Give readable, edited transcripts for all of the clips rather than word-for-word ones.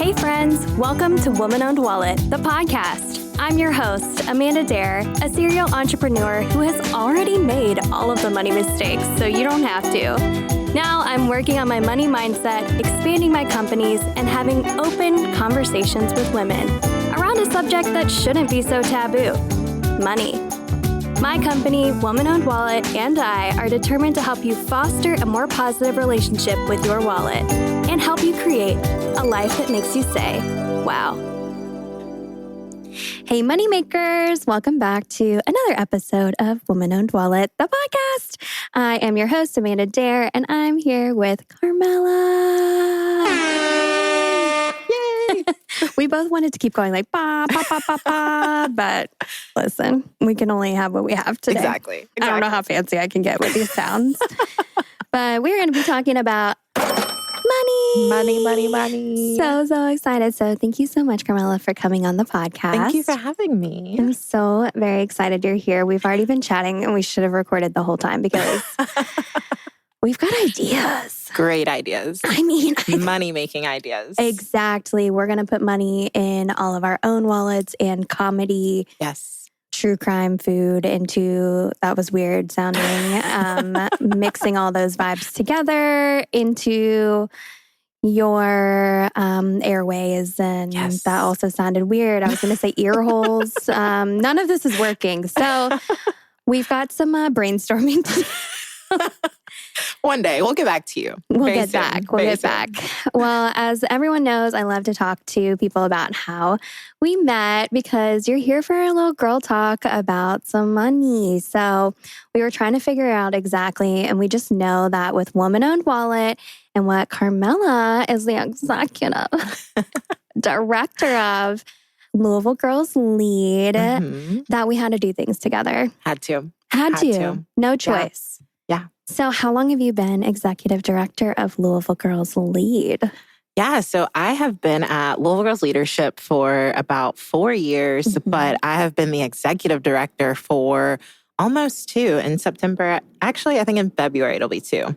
Hey friends, welcome to Woman-Owned Wallet, the podcast. I'm your host, Amanda Dare, a serial entrepreneur who has already made all of the money mistakes, so you don't have to. Now I'm working on my money mindset, expanding my companies, and having open conversations with women around a subject that shouldn't be so taboo, money. My company, Woman-Owned Wallet, and I are determined to help you foster a more positive relationship with your wallet and help you create a life that makes you say, wow. Hey, moneymakers. Welcome back to another episode of Woman-Owned Wallet, the podcast. I am your host, Amanda Dare, and I'm here with Carmellia. Yay! We both wanted to keep going like, ba, ba, ba, ba, ba, but listen, we can only have what we have today. Exactly. I don't know how fancy I can get with these sounds. But we're going to be talking about money. So excited. So thank you so much, Carmellia, for coming on the podcast. Thank you for having me. I'm so very excited you're here. We've already been chatting and we should have recorded the whole time because we've got ideas. Great ideas. I mean, money-making ideas. Exactly. We're going to put money in all of our own wallets and comedy. Yes. True crime, food into, that was weird sounding, mixing all those vibes together into your airways. And yes. That also sounded weird. I was going to say ear holes. None of this is working. So we've got some brainstorming to do. One day, we'll get back to you. We'll get back. Well, as everyone knows, I love to talk to people about how we met because you're here for a little girl talk about some money. So we were trying to figure out exactly, and we just know that with Woman-Owned Wallet and what Carmellia is the executive director of, Louisville Girls Lead, that we had to do things together. Had to. No choice. Yeah. So how long have you been executive director of Louisville Girls Lead? Yeah, so I have been at Louisville Girls Leadership for about 4 years, but I have been the executive director for almost 2 in September. Actually, I think in February it'll be 2. So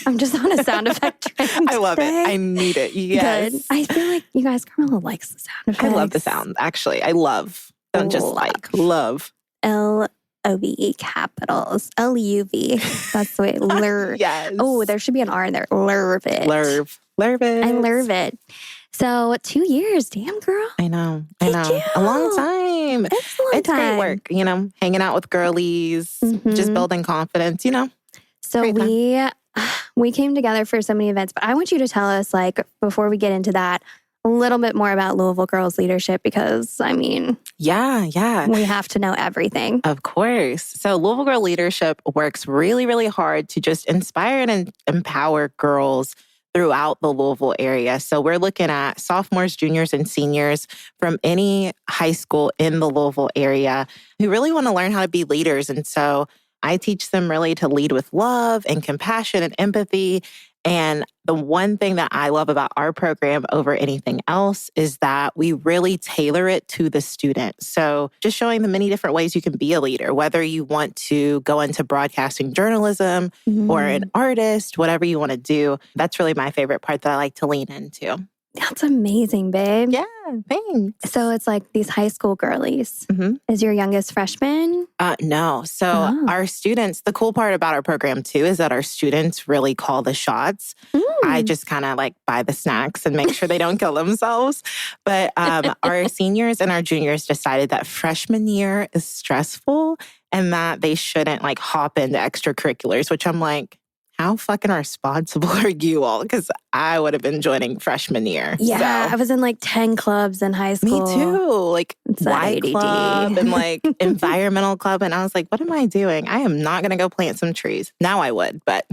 I'm just on a sound effect train I love today. it. I need it. Yes. Good. I feel like you guys, Carmellia likes the sound effects. I love the sound, actually. I love. Don't just like. Love. L-O-V-E capitals. L-U-V. That's the way. Lurv. Yes. Oh, there should be an R in there. Lurv it. Lurv it. I lurv it. So 2 years. Damn, girl. I know. You. A long time. It's great work, hanging out with girlies, just building confidence, So we came together for so many events, but I want you to tell us, before we get into that, a little bit more about Louisville Girls Leadership because, Yeah. we have to know everything. Of course. So Louisville Girl Leadership works really, really hard to just inspire and empower girls throughout the Louisville area. So we're looking at sophomores, juniors, and seniors from any high school in the Louisville area who really want to learn how to be leaders. And so I teach them really to lead with love and compassion and empathy. And the one thing that I love about our program over anything else is that we really tailor it to the student. So just showing them many different ways you can be a leader, whether you want to go into broadcasting journalism or an artist, whatever you want to do. That's really my favorite part that I like to lean into. That's amazing, babe. Yeah, thanks. So it's like these high school girlies. Is your youngest freshman? No. So our students, the cool part about our program too is that our students really call the shots. I just kind of buy the snacks and make sure they don't kill themselves. But our seniors and our juniors decided that freshman year is stressful and that they shouldn't hop into extracurriculars, which I'm like, how fucking responsible are you all? Because I would have been joining freshman year. Yeah, so. I was in 10 clubs in high school. Me too. Y club and environmental club. And I was like, what am I doing? I am not going to go plant some trees. Now I would, but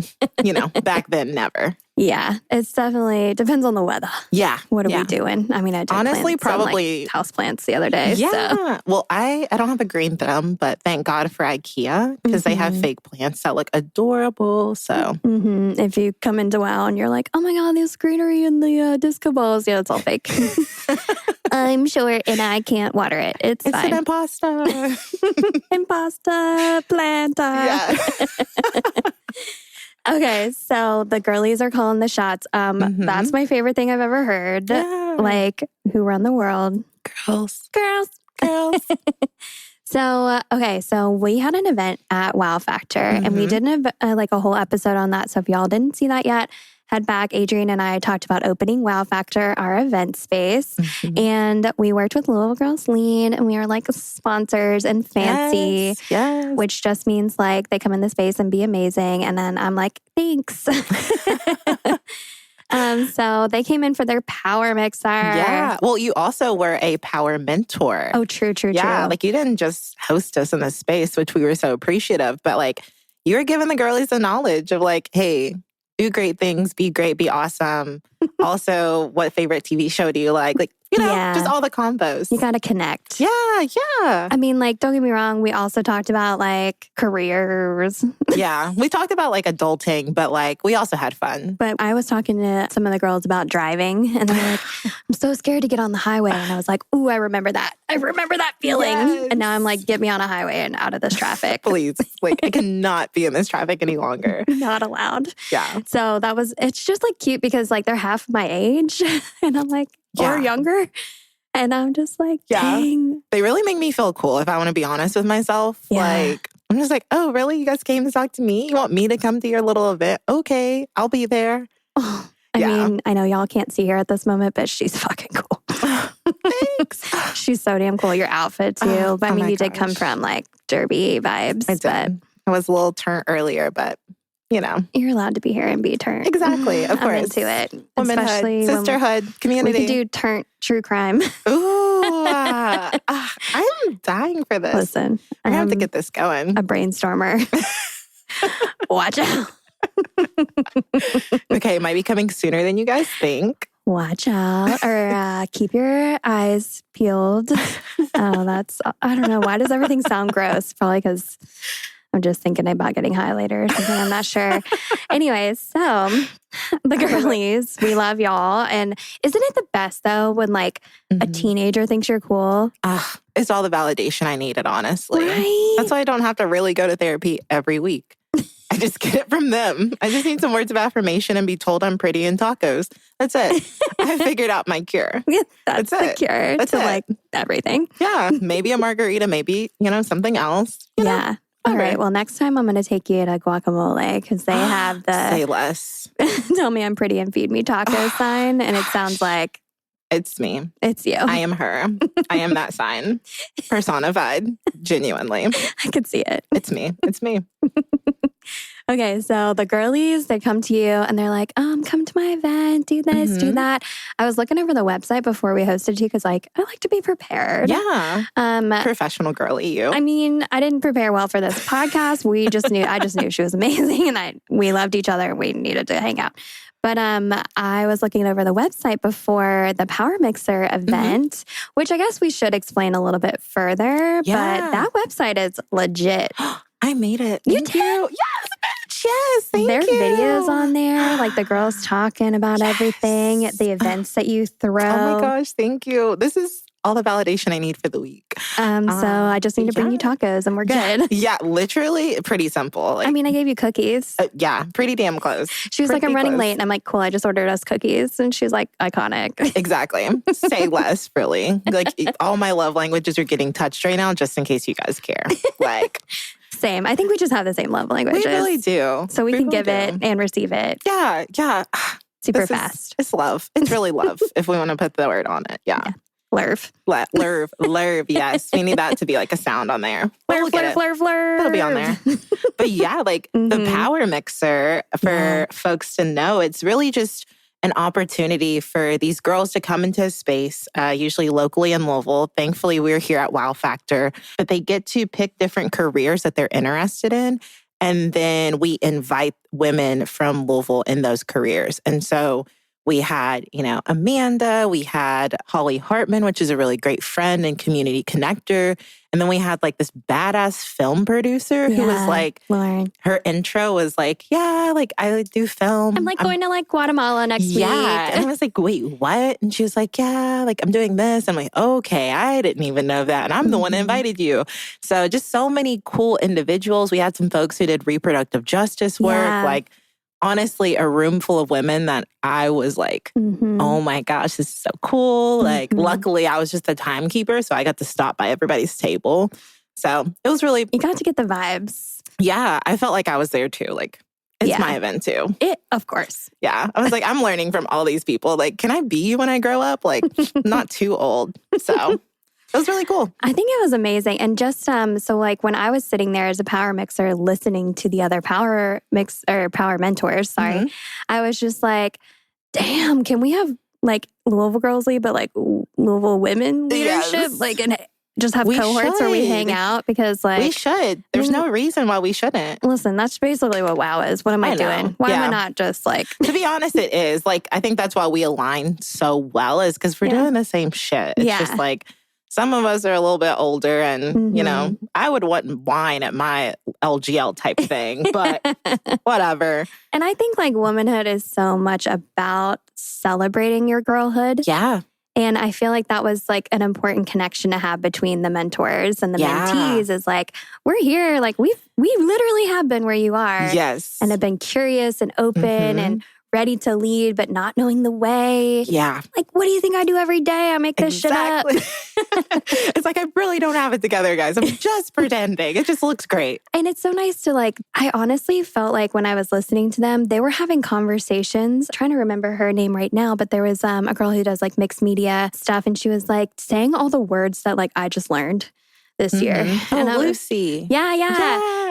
back then, never. Yeah, it's definitely, depends on the weather. Yeah. What are we doing? I mean, I did honestly probably some, house plants the other day. Yeah. So. Well, I don't have a green thumb, but thank God for IKEA because they have fake plants that look adorable. So if you come into WOW and you're like, oh my God, there's greenery in the disco balls. Yeah, it's all fake. I'm sure, and I can't water it. It's fine. An imposter. Imposter planta. Yeah. Okay, so the girlies are calling the shots. That's my favorite thing I've ever heard. Yeah. Like, who run the world? Girls. Girls. So we had an event at Wow Factor, and we did a whole episode on that. So if y'all didn't see that yet, head back. Adrienne and I talked about opening Wow Factor, our event space. And we worked with Louisville Girls Lean, and we were like sponsors and fancy, which just means like they come in the space and be amazing. And then I'm like, thanks. So they came in for their power mixer. Yeah. Well, you also were a power mentor. Oh, true. Yeah. Like you didn't just host us in the space, which we were so appreciative, but like you were giving the girlies the knowledge of like, hey, do great things, be great, be awesome. Also, what favorite TV show do you like? Like, you know, just all the combos. You got to connect. Yeah. I mean, like, don't get me wrong. We also talked about like careers. Yeah. We talked about like adulting, but like we also had fun. But I was talking to some of the girls about driving, and they're like, I'm so scared to get on the highway. And I was like, ooh, I remember that. I remember that feeling. Yes. And now I'm like, get me on a highway and out of this traffic. Please. Like, I cannot be in this traffic any longer. Not allowed. Yeah. So it's just like cute because like they're half my age and I'm like, or younger. And I'm just like, dang. They really make me feel cool if I want to be honest with myself. Yeah. Like, I'm just like, oh, really? You guys came to talk to me? You want me to come to your little event? Okay, I'll be there. Oh, I mean, I know y'all can't see her at this moment, but she's fucking cool. Thanks. She's so damn cool. Your outfit too. But I mean, you did come from like derby vibes. I did. I was a little turnt earlier, but you know. You're allowed to be here and be turnt. Exactly. Of course. I'm into it. Womanhood, especially sisterhood, community. We can do turnt true crime. Ooh. I'm dying for this. Listen. I have to get this going. A brainstormer. Watch out. Okay, it might be coming sooner than you guys think. Watch out, or keep your eyes peeled. I don't know. Why does everything sound gross? Probably because I'm just thinking about getting high later or something. I'm not sure. Anyways, so the girlies, we love y'all. And isn't it the best though when like a teenager thinks you're cool? It's all the validation I needed, honestly. Right? That's why I don't have to really go to therapy every week. I just get it from them. I just need some words of affirmation and be told I'm pretty in tacos. That's it. I figured out my cure. That's the cure to like everything. Yeah. Maybe a margarita, maybe, something else. You know? All right. Well, next time I'm going to take you to Guacamole because they have the say less. Tell me I'm pretty and feed me tacos sign. And it sounds like it's me. It's you. I am her. I am that sign. Personified. Genuinely. I could see it. It's me. It's me. Okay, so the girlies, they come to you and they're like, come to my event, do this, do that. I was looking over the website before we hosted you because like, I like to be prepared. Yeah. Professional girly, you. I mean, I didn't prepare well for this podcast. I just knew she was amazing and we loved each other and we needed to hang out. But I was looking over the website before the Power Mixer event, which I guess we should explain a little bit further. Yeah. But that website is legit. I made it. You Thank did? you. Yes, bitch. Yes, thank There are you. videos on there, like the girls talking about everything, the events that you throw. Oh my gosh, thank you. This is all the validation I need for the week. So I just need to bring you tacos and we're good. Yeah, literally pretty simple. Like, I mean, I gave you cookies. Yeah, pretty damn close. She was like, I'm running late. And I'm like, cool, I just ordered us cookies. And she's like, iconic. Exactly. Say less, really. Like all my love languages are getting touched right now, just in case you guys care. Like... Same. I think we just have the same love languages. We really do. So we can give it and receive it. Yeah, yeah. Super fast. It's love. It's really love, if we want to put the word on it. Yeah. Lurv. Lurv, yes. We need that to be like a sound on there. Lurv, lurv. It'll be on there. But yeah, like the Power Mixer, for folks to know, it's really just an opportunity for these girls to come into a space, usually locally in Louisville. Thankfully, we're here at Wow Factor, but they get to pick different careers that they're interested in. And then we invite women from Louisville in those careers. And so we had, Amanda, we had Holly Hartman, which is a really great friend and community connector. And then we had like this badass film producer who was like, Lauren. Her intro was like, yeah, like I do film. I'm like going to like Guatemala next week. Yeah. And I was like, wait, what? And she was like, yeah, like I'm doing this. I'm like, okay, I didn't even know that. And I'm the one that invited you. So just so many cool individuals. We had some folks who did reproductive justice work, like honestly a room full of women that I was like, oh my gosh, this is so cool. Like, luckily I was just the timekeeper, so I got to stop by everybody's table. So it was really... You got to get the vibes. Yeah, I felt like I was there too. Like, it's my event too. Of course. Yeah. I was like, I'm learning from all these people. Like, can I be you when I grow up? Like, not too old. So it was really cool. I think it was amazing. And just, so like when I was sitting there as a power mixer, listening to the other power mentors, I was just like, damn, can we have like Louisville Girls Lead, but like Louisville Women Leadership? Yes. Like, and just have cohorts where we hang out, because like... We should. There's no reason why we shouldn't. Listen, that's basically what WOW is. What am I doing? Why am I not just like... To be honest, it is. Like, I think that's why we align so well, is because we're doing the same shit. It's just like, some of us are a little bit older and, you know, I would want wine at my LGL type thing, but whatever. And I think like womanhood is so much about celebrating your girlhood. Yeah. And I feel like that was like an important connection to have between the mentors and the mentees, is like, we're here. Like we literally have been where you are. Yes. And have been curious and open and ready to lead, but not knowing the way. Yeah. Like, what do you think I do every day? I make this shit up. It's like, I really don't have it together, guys. I'm just pretending. It just looks great. And it's so nice to like, I honestly felt like when I was listening to them, they were having conversations. I'm trying to remember her name right now, but there was a girl who does like mixed media stuff. And she was like saying all the words that like I just learned this year. And Lucy. Yeah.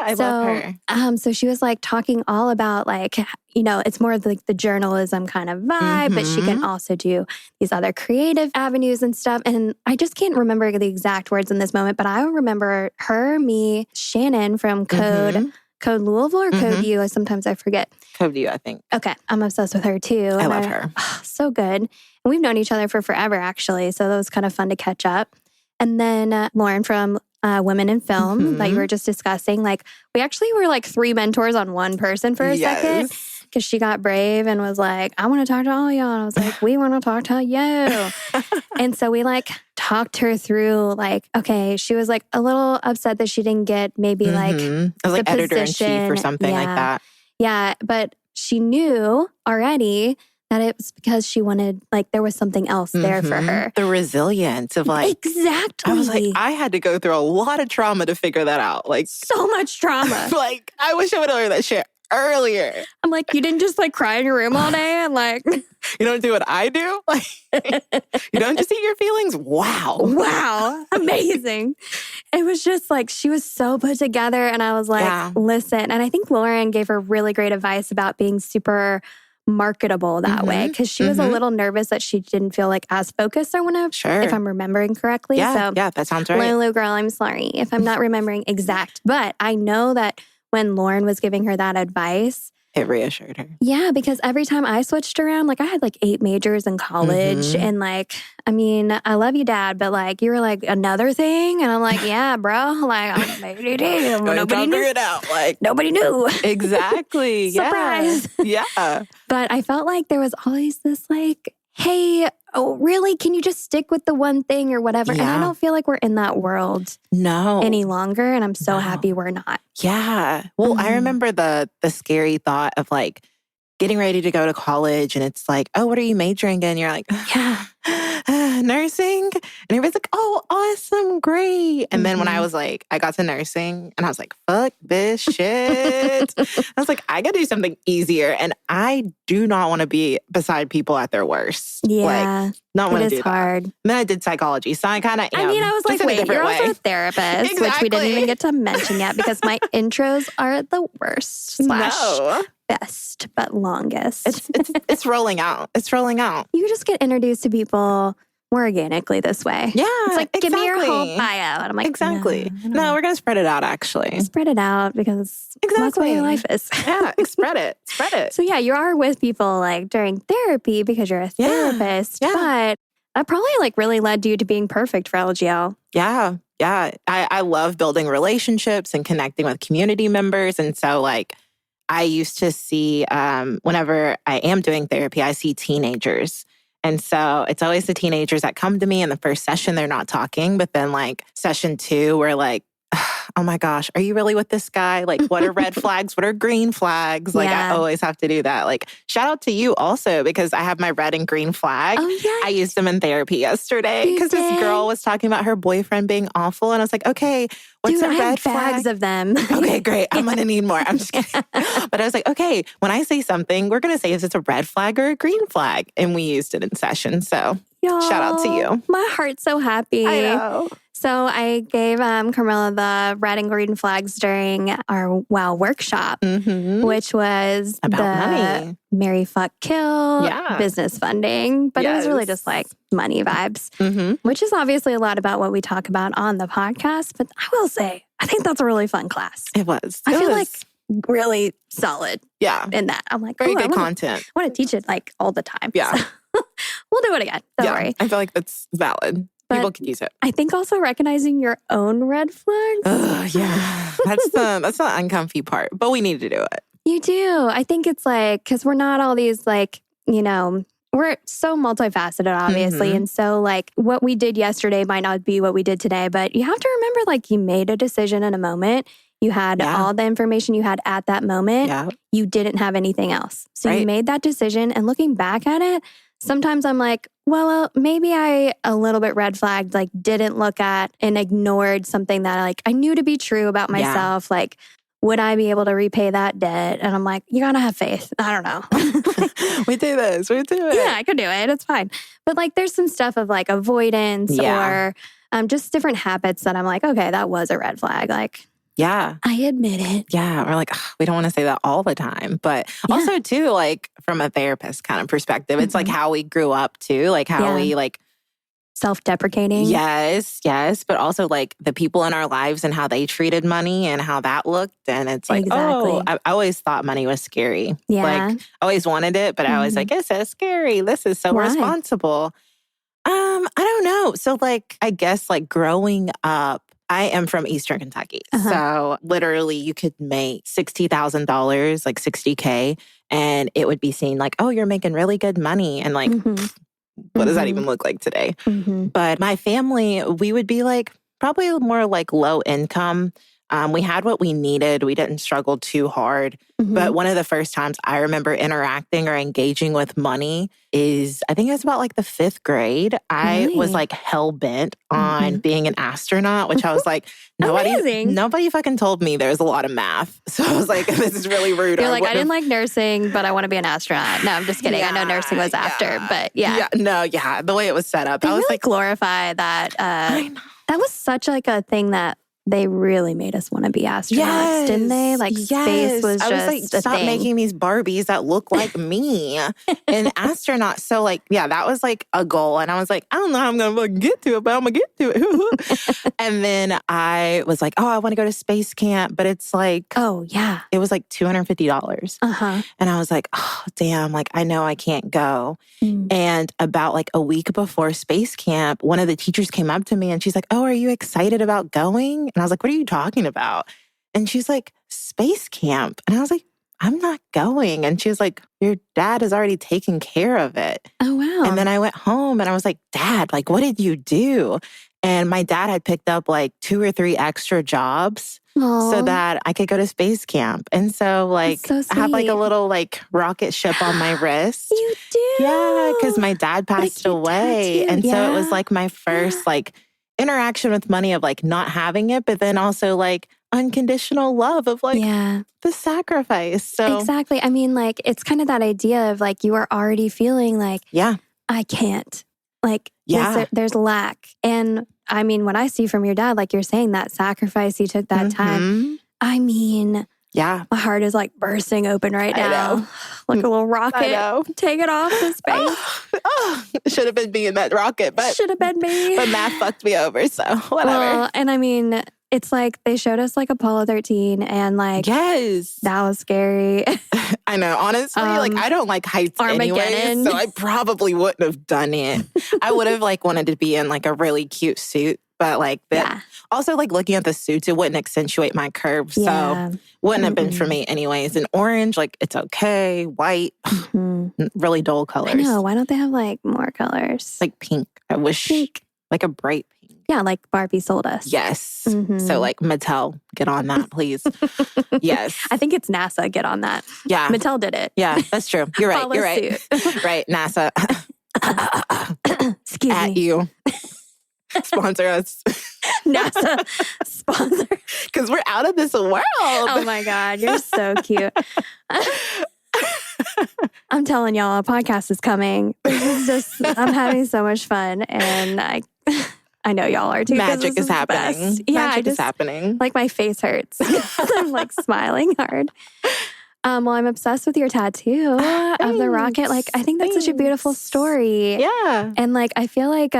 I love her. So she was like talking all about like, you know, it's more of like the journalism kind of vibe, but she can also do these other creative avenues and stuff. And I just can't remember the exact words in this moment, but I remember her, me, Shannon from Code Louisville or Code U. Sometimes I forget. Code U, I think. Okay. I'm obsessed with her too. I love her. So good. And we've known each other for forever, actually. So that was kind of fun to catch up. And then Lauren from Women in Film that you were just discussing. Like, we actually were like 3 mentors on one person for a second, because she got brave and was like, I want to talk to all y'all. And I was like, we want to talk to you. And so we like talked her through like, okay, she was like a little upset that she didn't get maybe like I was like editor-in-chief or something like that. Yeah, but she knew already that it was because she wanted, like, there was something else there for her. The resilience of like... Exactly. I was like, I had to go through a lot of trauma to figure that out. Like, so much trauma. Like, I wish I would have learned that shit earlier. I'm like, you didn't just like cry in your room all day and like... You don't do what I do? Like, you don't just eat your feelings? Wow. Wow. Amazing. It was just like, she was so put together. And I was like, listen. And I think Lauren gave her really great advice about being super marketable that way, because she was a little nervous that she didn't feel like as focused or whatever, if I'm remembering correctly. Yeah, that sounds right. Lulu girl, I'm sorry if I'm not remembering exact, but I know that when Lauren was giving her that advice, it reassured her. Yeah, because every time I switched around, like I had like 8 majors in college, and like, I mean, I love you, Dad, but like you were like another thing, and I'm like, yeah, bro, like nobody knew it out. Like nobody knew. Exactly. Surprise. Yeah. But I felt like there was always this like, hey, oh, really? Can you just stick with the one thing or whatever? Yeah. And I don't feel like we're in that world any longer. And I'm so happy we're not. Yeah. Well, I remember the scary thought of like getting ready to go to college, and it's like, oh, what are you majoring in? You're like, nursing. And everybody's like, oh, awesome, great. And then when I was like, I got to nursing and I was like, fuck this shit. I was like, I gotta do something easier. And I do not want to be beside people at their worst. Yeah. Like, not want to do hard. that. And then I did psychology. So I kind of am. I mean, I was like, wait, you're also a therapist, which we didn't even get to mention yet, because my intros are the worst / best, but longest. It's rolling out. It's rolling out. You just get introduced to people more organically this way. Yeah, it's like, give me your whole bio. And I'm like, No, we're going to spread it out, actually. Spread it out, because that's what your life is. Yeah, spread it. Spread it. So yeah, you are with people like during therapy because you're a therapist, but that probably like really led you to being perfect for LGL. Yeah. Yeah. I love building relationships and connecting with community members. And so like, I used to see, whenever I am doing therapy, I see teenagers. And so it's always the teenagers that come to me in the first session, they're not talking. But then like session 2, we're like, oh my gosh, are you really with this guy? Like, what are red flags? What are green flags? Like, I always have to do that. Like, shout out to you also, because I have my red and green flag. Oh, yeah. I used them in therapy yesterday because this girl was talking about her boyfriend being awful. And I was like, okay, what's a red flag? Bags of them. Okay, great. I'm going to need more. I'm just kidding. But I was like, okay, when I say something, we're going to say if it's a red flag or a green flag. And we used it in session. So shout out to you. My heart's so happy. I know. So I gave Carmella the red and green flags during our WOW workshop, which was about money. Marry, fuck, kill, business funding. But it was really just like money vibes, which is obviously a lot about what we talk about on the podcast. But I will say, I think that's a really fun class. It was. I feel like really solid in that. I'm like, very good content. I want to teach it like all the time. Yeah. So we'll do it again. Don't worry. I feel like that's valid. But people can use it. I think also recognizing your own red flags. Yeah. That's the uncomfy part, but we need to do it. You do. I think it's like, because we're not all these like, we're so multifaceted, obviously. And so like what we did yesterday might not be what we did today, but you have to remember like you made a decision in a moment. You had all the information you had at that moment. Yeah. You didn't have anything else. So you made that decision, and looking back at it, sometimes I'm like, well, maybe I a little bit red flagged, like didn't look at and ignored something that like I knew to be true about myself. Like, would I be able to repay that debt? And I'm like, you gotta have faith. I don't know. We do this. We do it. Yeah, I could do it. It's fine. But like, there's some stuff of like avoidance or just different habits that I'm like, okay, that was a red flag. Like, yeah. I admit it. Yeah. We're like, we don't want to say that all the time. But also too, like from a therapist kind of perspective, it's like how we grew up too, like how we like self-deprecating. Yes. But also like the people in our lives and how they treated money and how that looked. And it's like, I always thought money was scary. Yeah. Like I always wanted it, but I was like, it's so scary. This is so responsible. I don't know. So like, I guess like growing up, I am from Eastern Kentucky. So literally you could make $60,000, like $60K, and it would be seen like, oh, you're making really good money. And like, what does that even look like today? But my family, we would be like probably more like low income. We had what we needed. We didn't struggle too hard. But one of the first times I remember interacting or engaging with money is, I think it was about like the 5th grade. I was like hell bent on being an astronaut, which I was like, nobody fucking told me there's a lot of math. So I was like, this is really rude. You're like, I didn't like nursing, but I want to be an astronaut. No, I'm just kidding. I know nursing was after, but the way it was set up. They I was really like, glorify that. I know. That was such like a thing that they really made us want to be astronauts, didn't they? Like space was just I was like, stop making these Barbies that look like me and astronauts. So like, that was like a goal. And I was like, I don't know how I'm going to fucking get to it, but I'm going to get to it. And then I was like, I want to go to space camp, but it's like, it was like $250. And I was like, oh, damn, like I know I can't go. And about like a week before space camp, one of the teachers came up to me and she's like, oh, are you excited about going? And I was like, what are you talking about? And she's like, space camp. And I was like, I'm not going. And she was like, your dad has already taken care of it. Oh, wow. And then I went home and I was like, Dad, like, what did you do? And my dad had picked up like 2 or 3 extra jobs so that I could go to space camp. And so like, I have like a little like rocket ship on my wrist. You do? Yeah, because my dad passed away. And so it was like my first like interaction with money of like not having it, but then also like unconditional love of like the sacrifice. So exactly. I mean, like it's kind of that idea of like you are already feeling like, I can't. Like there's lack. And I mean, what I see from your dad, like you're saying that sacrifice, he took that time. I mean, my heart is like bursting open right now. Like a little rocket. Take it off to space. It should have been me in that rocket, but should have been me. But math fucked me over, so whatever. Well, and I mean, it's like they showed us like Apollo 13 and like that was scary. I know, honestly, like I don't like heights anyway, so I probably wouldn't have done it. I would have like wanted to be in like a really cute suit. But like that, also like looking at the suits, it wouldn't accentuate my curves. So wouldn't have been for me anyways. And orange, like it's okay. White, really dull colors. I know. Why don't they have like more colors? Like pink. I wish like a bright pink. Yeah, like Barbie sold us. Yes. Mhm. So like Mattel, get on that, please. Yes. I think it's NASA, get on that. Yeah. Mattel did it. Yeah, that's true. You're right. Follow You're right. suit. Right. NASA. Excuse At me. you. Sponsor us. NASA sponsor. Because we're out of this world. Oh my God, you're so cute. I'm telling y'all, a podcast is coming. This is just, I'm having so much fun. And I know y'all are too. Magic is happening. Best. Yeah, Magic is happening. Like my face hurts. I'm like smiling hard. Well, I'm obsessed with your tattoo of the rocket. Like, I think that's such a beautiful story. Yeah. And like, I feel like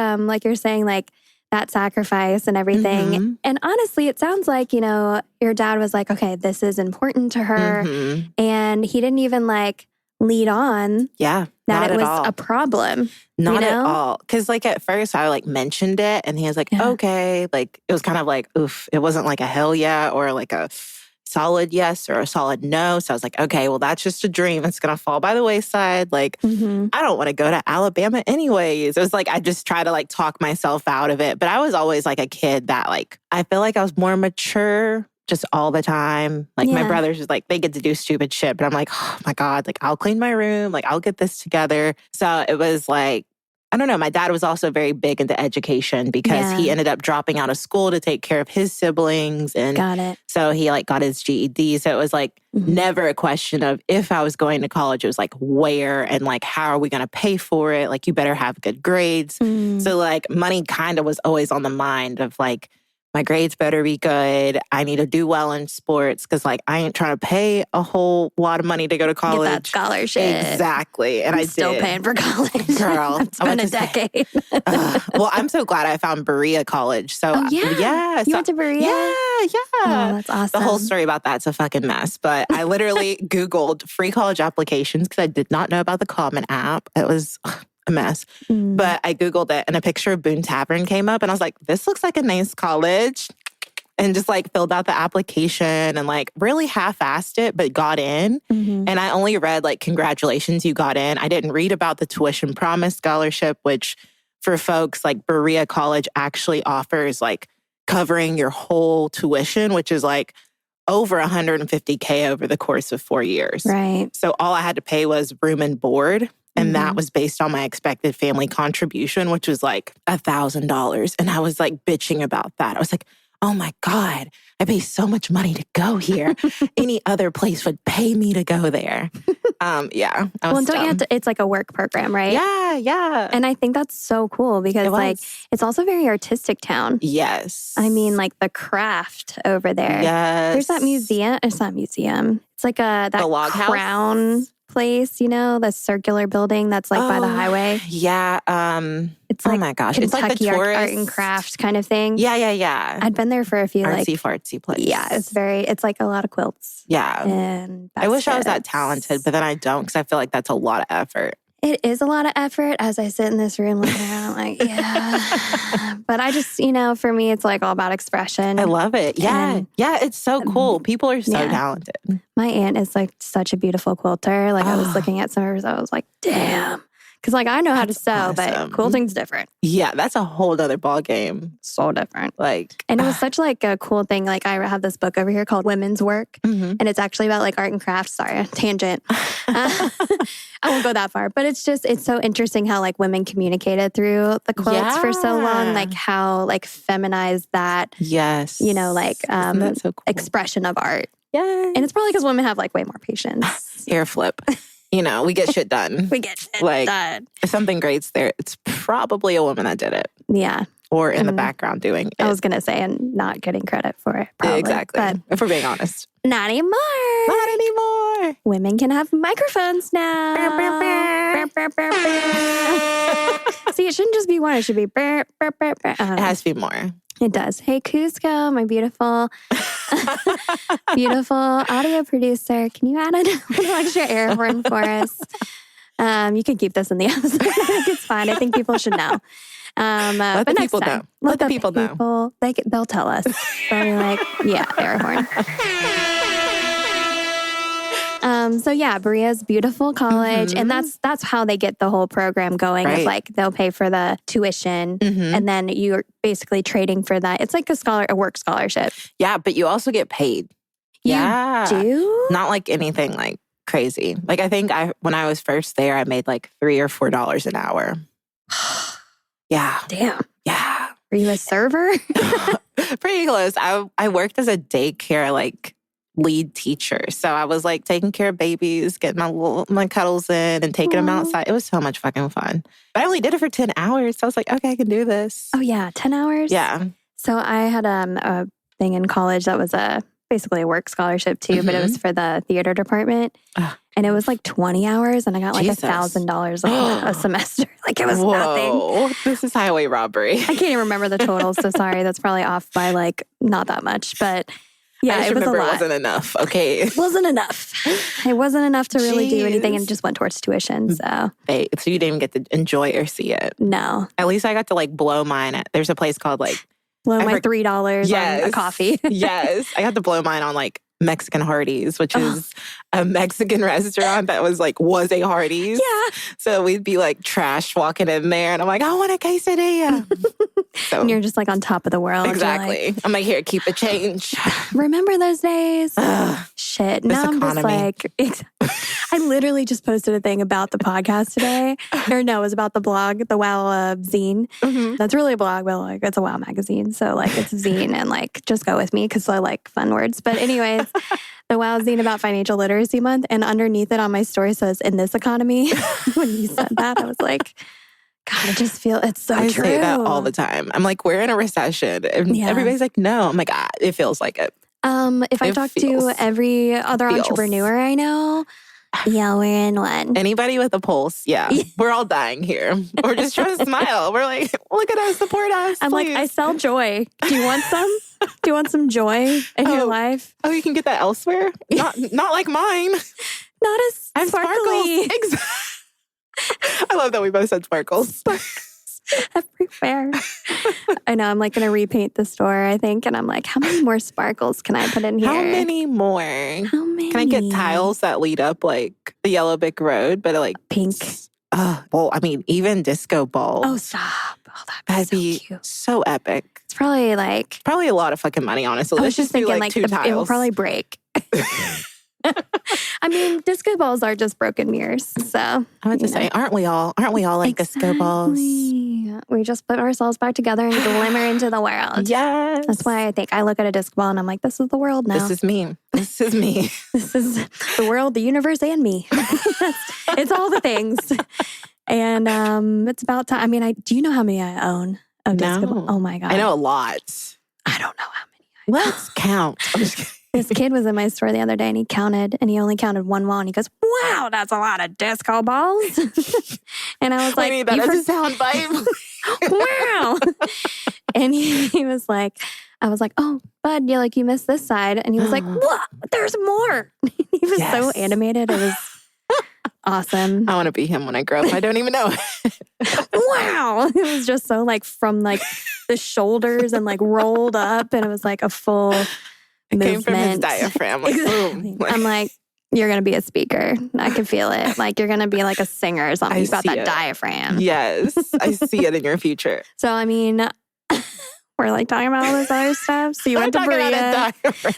you're saying, like, that sacrifice and everything. Mm-hmm. And honestly, it sounds like, you know, your dad was like, okay, this is important to her. Mm-hmm. And he didn't even like lead on Yeah. that it was all. a problem. Not you at know? all. Because like at first I like mentioned it and he was like, Yeah. okay. Like it was kind of like, oof. It wasn't like a hell yeah or like a solid yes or a solid no. So I was like, okay, well, that's just a dream. It's going to fall by the wayside. Like, Mm-hmm. I don't want to go to Alabama anyways. It was like, I just try to like talk myself out of it. But I was always like a kid that like, I feel like I was more mature just all the time. Like my Yeah. brothers just like, they get to do stupid shit. But I'm like, oh my God, like I'll clean my room. Like I'll get this together. So it was like, I don't know. My dad was also very big into education because he ended up dropping out of school to take care of his siblings. And Got it. so he like got his GED. So it was like never a question of if I was going to college. It was like where and like how are we going to pay for it? Like you better have good grades. Mm. So like money kind of was always on the mind of like, my grades better be good. I need to do well in sports because like I ain't trying to pay a whole lot of money to go to college. Get that scholarship. Exactly. And I'm I still did. paying for college. Girl, It's I been went a to say- decade. Well, I'm so glad I found Berea College. So Oh, yeah? yeah. You So- went to Berea? Yeah. Oh, that's awesome. The whole story about that's a fucking mess. But I literally Googled free college applications because I did not know about the Common app. It was a mess. Mm. But I Googled it and a picture of Boone Tavern came up and I was like, this looks like a nice college. And just like filled out the application and like really half-assed it, but got in. Mhm. And I only read like, congratulations, you got in. I didn't read about the tuition promise scholarship, which for folks like Berea College actually offers like covering your whole tuition, which is like over $150K over the course of 4 years. Right. So all I had to pay was room and board. And Mhm. that was based on my expected family contribution, which was like $1,000. And I was like bitching about that. I was like, oh my God, I pay so much money to go here. Any other place would pay me to go there. Yeah. I Well, was don't you have dumb. to, it's like a work program, right? Yeah. And I think that's so cool because It like was. it's also a very artistic town. Yes. I mean, like the craft over there. Yes. There's that museum. It's not museum. It's like that The log house? crown place, you know, the circular building that's like by the highway. Yeah. It's Oh like my gosh. It's like the Kentucky tourist. art and craft kind of thing. Yeah. I'd been there for a few like Artsy-fartsy place. yeah, it's like a lot of quilts Yeah. and I wish I was that baskets. talented, but then I don't because I feel like that's a lot of effort. It is a lot of effort as I sit in this room looking around like, yeah. But I just, you know, for me, it's like all about expression. I love it. Yeah. And- Yeah. It's so cool. People are so Yeah. talented. My aunt is like such a beautiful quilter. Like I was Oh. looking at some of hers, I was like, damn. Because like I know how to That's sew, but awesome. quilting's different. Yeah. That's a whole other ball game. So different. Like, And it was such like a cool thing. Like I have this book over here called Women's Work. mhm. And it's actually about like art and crafts. Sorry, tangent. I won't go that far. But it's so interesting how like women communicated through the quilts for so long. Yeah. Like how like feminized that, Yes. you know, like Isn't that so cool? expression of art. Yeah. And it's probably because women have like way more patience. Hair flip. You know, we get shit done. We get shit Like- done. If something great's there, it's probably a woman that did it Yeah. or in the And background doing it. I was going to say, and not getting credit for it. Probably, Exactly. But If we're being honest. not anymore. Not anymore. Women can have microphones now. See, it shouldn't just be one. It should be. I don't It know. has to be more. It does. Hey, Cusco, my beautiful, beautiful audio producer. Can you add a little extra air horn for us? You can keep this in the episode. I think it's fine. I think people should know. Let but the next people time, know. Let the people know. know. They'll tell us. They'll be like, yeah, air horn. So yeah, Berea's beautiful college. And that's how they get the whole program going. Right. Is like they'll pay for the tuition and then you're basically trading for that. It's like a work scholarship. Yeah, but you also get paid. You do? Not like anything like crazy. Like I think when I was first there, I made like $3 or $4 an hour. Yeah. Damn. Yeah. Were you a server? Pretty close. I worked as a daycare like lead teacher. So I was like taking care of babies, getting my cuddles in and taking them outside. It was so much fucking fun. But I only did it for 10 hours. So I was like, okay, I can do this. Oh yeah, 10 hours? Yeah. So I had a thing in college that was basically a work scholarship too, but it was for the theater department. And it was like 20 hours and I got like $1,000 a semester. Like it was nothing. This is highway robbery. I can't even remember the total. So sorry. That's probably off by like not that much. But yeah, it was a lot. It wasn't enough. Okay. It wasn't enough. It wasn't enough to really do anything and it just went towards tuition. So you didn't even get to enjoy or see it. No. At least I got to like blow mine. There's a place called like blow my $3 on a coffee. Yes. I got to blow mine on like Mexican Hardee's, which is a Mexican restaurant that was a Hardee's. Yeah. So we'd be like trash walking in there and I'm like, I want a quesadilla. So, and you're just like on top of the world. Exactly. I'm like, here, keep the change. Remember those days? Shit. Now I'm just like, I literally just posted a thing about the podcast today. Or no, it was about the blog, the WOW zine. That's really a blog, but like it's a WOW magazine. So like it's a zine and like just go with me because I like fun words. But anyways, the WOW zine about Financial Literacy Month. And underneath it on my story says, in this economy. When you said that, I was like, God, I just feel it's so true. I say that all the time. I'm like, we're in a recession. And everybody's like, no. I'm like, it feels like it. If I talk to every other entrepreneur I know, yeah, we're in one. Anybody with a pulse, we're all dying here. We're just trying to smile. We're like, look at us, support us. I'm please. like, I sell joy. Do you want some? Do you want some joy in your life? Oh, you can get that elsewhere? Not like mine. Not as sparkly. Exactly. I love that we both said sparkles. Everywhere. I know. I'm like going to repaint the store, I think. And I'm like, how many more sparkles can I put in here? How many more? How many? Can I get tiles that lead up like the Yellow Brick Road, but like pink? Well, I mean, even disco balls. Oh, stop. Oh, that'd be be so cute. So epic. It's probably a lot of fucking money, honestly. I was just thinking like two tiles. It will probably break. I mean, disco balls are just broken mirrors. So I would just say, aren't we all like disco balls? We just put ourselves back together and glimmer into the world. Yes. That's why I think I look at a disco ball and I'm like, this is the world now. This is me. This is me. This is the world, the universe, and me. It's all the things. And it's about time. I mean, do you know how many I own of disco balls? Oh my God. I know a lot. I don't know how many. Let's count. I'm just kidding. This kid was in my store the other day and he only counted one wall and he goes, wow, that's a lot of disco balls. And I was like, I need that as a sound bite. Wow. And he was like, I was like, oh, bud, you missed this side. And he was like, what? There's more. He was so animated. It was awesome. I want to be him when I grow up. I don't even know. Wow. It was just so like from like the shoulders and like rolled up. And it was like a full It movement. came from his diaphragm. Like, exactly. boom. I'm like, you're going to be a speaker. I can feel it. Like you're going to be like a singer or something. You've got that diaphragm. Yes. I see it in your future. So, I mean, we're like talking about all this other stuff. So you went to Berea.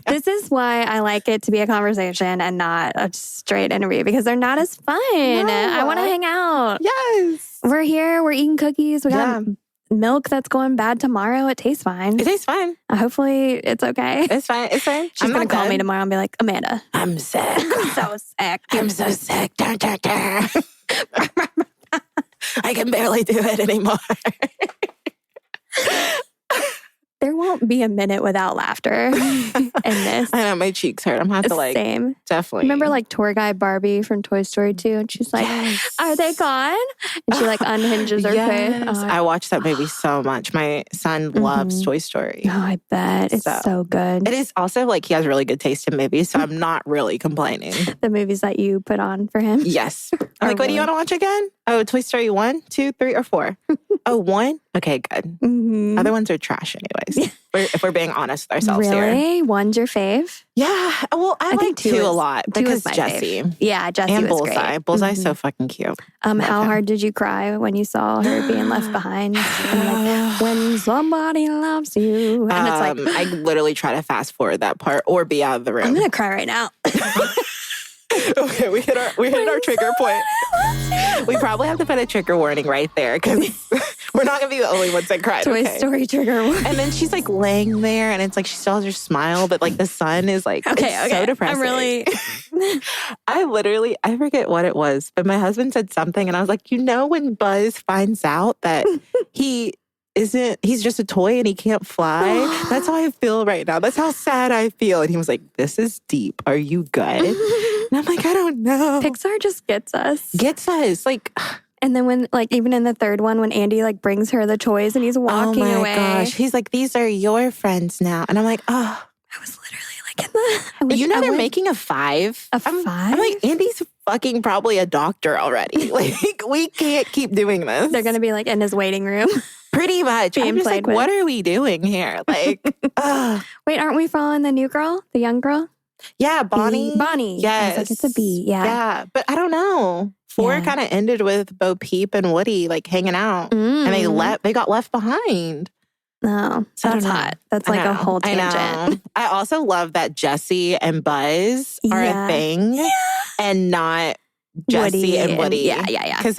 This is why I like it to be a conversation and not a straight interview because they're not as fun. No. I want to hang out. Yes. We're here. We're eating cookies. We got milk that's going bad tomorrow. It tastes fine. It tastes fine. Hopefully it's okay. It's fine. It's fine. She's going to call me tomorrow and be like, Amanda. I'm sick. I'm so sick. I'm so sick. I can barely do it anymore. There won't be a minute without laughter in this. I know, my cheeks hurt. I'm going to have to like... Same. Definitely. Remember like tour guide Barbie from Toy Story 2? And she's like, are they gone? And she like unhinges her face. Oh, I watched that movie so much. My son loves Toy Story. Oh, I bet. It's so good. It is also like he has really good taste in movies, so I'm not really complaining. The movies that you put on for him? Yes. I'm like, what do you want to watch again? Oh, Toy Story 1, 2, 3, or 4? Oh, 1? Okay, good. Other ones are trash anyways. If we're being honest with ourselves here. Really? One's your fave? Yeah. Well, I like think two a lot because my Jessie. fave. Yeah, Jessie And was Bullseye. great. Bullseye's so fucking cute. How hard did you cry when you saw her being left behind? And like, when somebody loves you. And it's like, I literally try to fast forward that part or be out of the room. I'm going to cry right now. Okay, we hit our trigger point. We probably have to put a trigger warning right there because we're not going to be the only ones that cried. Toy Story trigger warning. And then she's like laying there and it's like she still has her smile, but like the sun is like, it's so depressing. I forget what it was, but my husband said something and I was like, when Buzz finds out that he's just a toy and he can't fly. That's how I feel right now. That's how sad I feel. And he was like, this is deep. Are you good? And I'm like, I don't know. Pixar just gets us. Like, and then when, like, even in the third one, when Andy, like, brings her the toys and he's walking away. Oh my gosh. He's like, these are your friends now. And I'm like, oh. I was literally like, they're making a 5? A 5? I'm like, Andy's fucking probably a doctor already. Like, we can't keep doing this. They're going to be, like, in his waiting room. Pretty much. I'm just like, what are we doing here? Like, Wait, aren't we following the new girl? The young girl? Yeah, Bonnie. Bonnie. Yes. I was like, it's a B. Yeah. Yeah. But I don't know. 4 kind of ended with Bo Peep and Woody like hanging out. And they got left behind. No, that's hot. That's like a whole tangent. I also love that Jessie and Buzz are a thing and not Jessie and Woody. Yeah. Because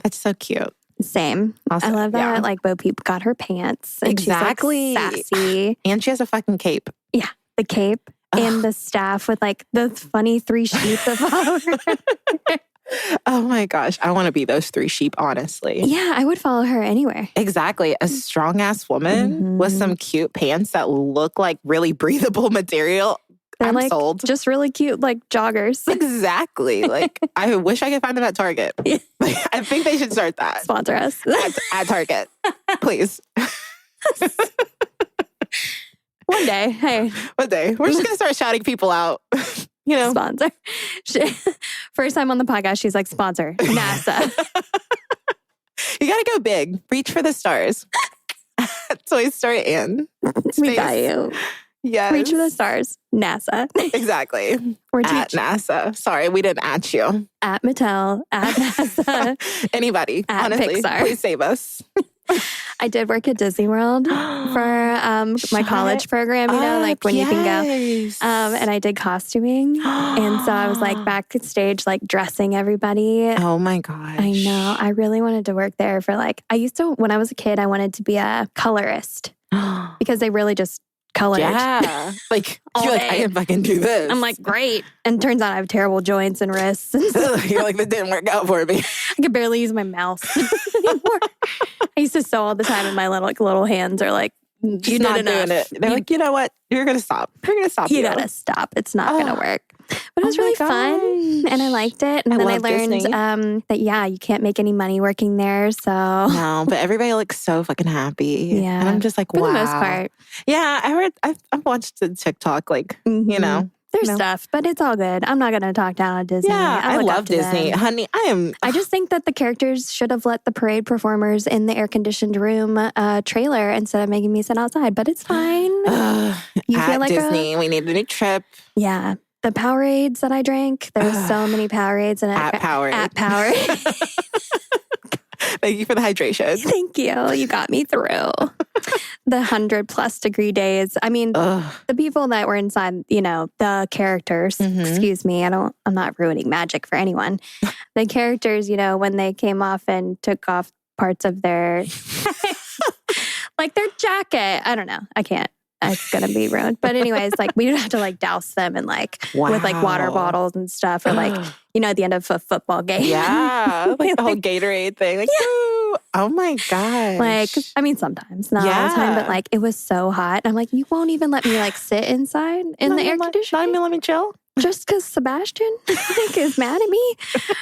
that's so cute. Same. Also, I love that. Like Bo Peep got her pants. And exactly. She's like sassy. And she has a fucking cape. Yeah. The cape and the staff with like the funny 3 sheep that follow her. Oh my gosh. I want to be those 3 sheep, honestly. Yeah, I would follow her anywhere. Exactly. A strong ass woman with some cute pants that look like really breathable material. They're I'm like sold. Just really cute, like joggers. Exactly. Like, I wish I could find them at Target. Like, I think they should start that. Sponsor us. At Target. Please. One day. Hey. One day. We're just going to start shouting people out. Sponsor. First time on the podcast, she's like, sponsor. NASA. You got to go big. Reach for the stars. Toy Story and Space. We got you. Yes. Reach for the stars. NASA. Exactly. We're at NASA. Sorry, we didn't at you. At Mattel. At NASA. Anybody. At honestly, Pixar. Please save us. I did work at Disney World for my college program, like when you can go. And I did costuming. And so I was like backstage, like dressing everybody. Oh my gosh. I know. I really wanted to work there for when I was a kid, I wanted to be a colorist because they really just colored. Yeah. Like, you're like, I can fucking do this. I'm like, great. And turns out I have terrible joints and wrists. You're like, that didn't work out for me. I could barely use my mouse anymore. I used to sew all the time and my little hands are like, you're not doing it. They're like, you know what? You're going to stop. We're going to stop you. You got to stop. It's not going to work. But it was really fun and I liked it. And then I learned that, you can't make any money working there. So no, but everybody looks so fucking happy. Yeah. And I'm just like, wow. For the most part. Yeah, I've watched the TikTok, like, There's stuff, but it's all good. I'm not going to talk down on Disney. Yeah, I love Disney. Honey, I just think that the characters should have let the parade performers in the air-conditioned room trailer instead of making me sit outside, but it's fine. You feel like Disney, we need a new trip. Yeah. The Powerades that I drank, there were so many Powerades. At Powerade. Thank you for the hydration. Thank you. You got me through the 100+ degree days. I mean, the people that were inside, the characters, excuse me, I'm not ruining magic for anyone. The characters, when they came off and took off parts of their, like their jacket. I don't know. I can't. It's going to be ruined. But anyways, like we didn't have to like douse them and like with like water bottles and stuff or like, at the end of a football game. Yeah. Like the whole Gatorade thing. Like, oh my gosh. Like, I mean, sometimes, not all the time, but like it was so hot. I'm like, you won't even let me like sit inside in the air conditioning? Not even let me chill? Just because Sebastian is mad at me?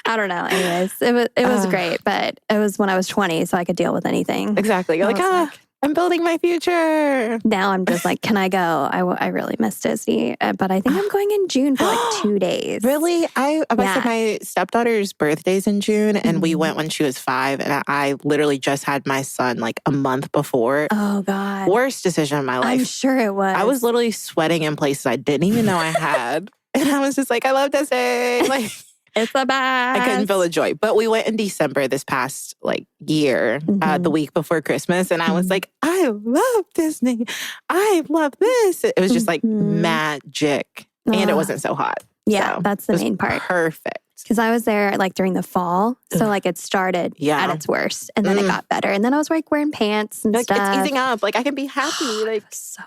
I don't know. Anyways, it was great, but it was when I was 20, so I could deal with anything. Exactly. You're like, I'm building my future. Now I'm just like, can I go? I really miss Disney, but I think I'm going in June for like 2 days. Really? My stepdaughter's birthday's in June, and we went when she was 5, and I literally just had my son like a month before. Oh, God. Worst decision of my life. I'm sure it was. I was literally sweating in places I didn't even know I had. And I was just like, I love Disney. Like, it's the best. I couldn't feel the joy. But we went in December this past year, the week before Christmas. And I was like, I love Disney. I love this. It was just like magic. And it wasn't so hot. Yeah, so that's the main part. Perfect. Because I was there like during the fall. So like it started at its worst. And then it got better. And then I was like wearing pants and stuff. It's easing up. Like I can be happy. Like so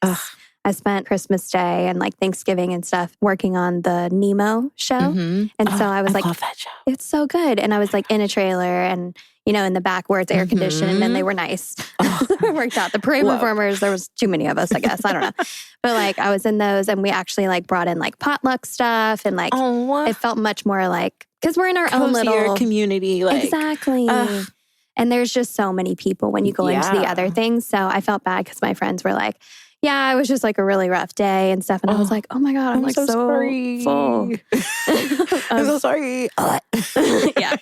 nice. I spent Christmas Day and like Thanksgiving and stuff working on the Nemo show. And so I was like, love that show. It's so good. And I was like in a trailer and, you know, in the back where it's air conditioned and they were nice. It worked out. The parade performers, there was too many of us, I guess. I don't know. But like I was in those and we actually like brought in like potluck stuff and like it felt much more like, because we're in our own little community. Like, exactly. And there's just so many people when you go into the other things. So I felt bad because my friends were like, yeah, it was just like a really rough day and stuff. And I was like, oh my God, I'm like so sorry. Full. I'm so sorry.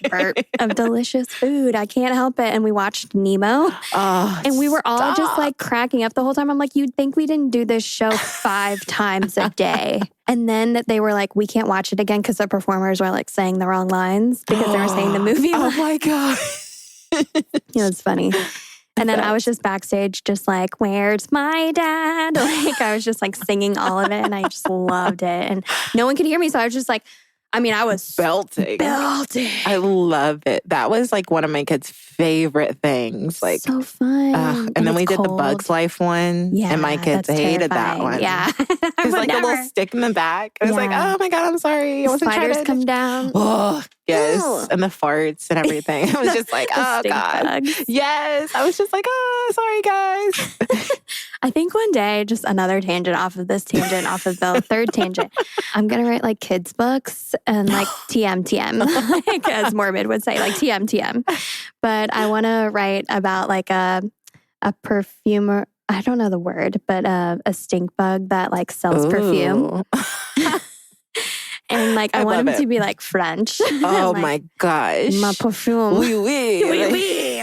Burp of delicious food. I can't help it. And we watched Nemo. And we were all just like cracking up the whole time. I'm like, you'd think we didn't do this show 5 times a day. And then they were like, we can't watch it again because the performers were like saying the wrong lines because they were saying the movie lines. Oh my God. It was funny. And then I was just backstage just like, where's my dad? Like I was just like singing all of it and I just loved it. And no one could hear me. So I was just like, I was belting. I love it. That was like one of my kids' favorite things. Like so fun. And then we did the Bugs Life one. Yeah, and my kids hated that one. Yeah. There's like a little stick in the back. I was like, oh my God, I'm sorry. I wasn't Spiders trying to... come down. Oh, yes. Ew. And the farts and everything. I was just like, oh God. Bugs. Yes. I was just like, oh, sorry guys. I think one day, just another tangent off of this tangent, off of the third tangent, I'm going to write like kids books and like TM, like as Morbid would say, like TM. But I want to write about like a perfumer. I don't know the word, but a stink bug that like sells perfume. And like I want him to be like French. Oh like, my gosh. Ma parfum. Oui, oui. Oui, oui.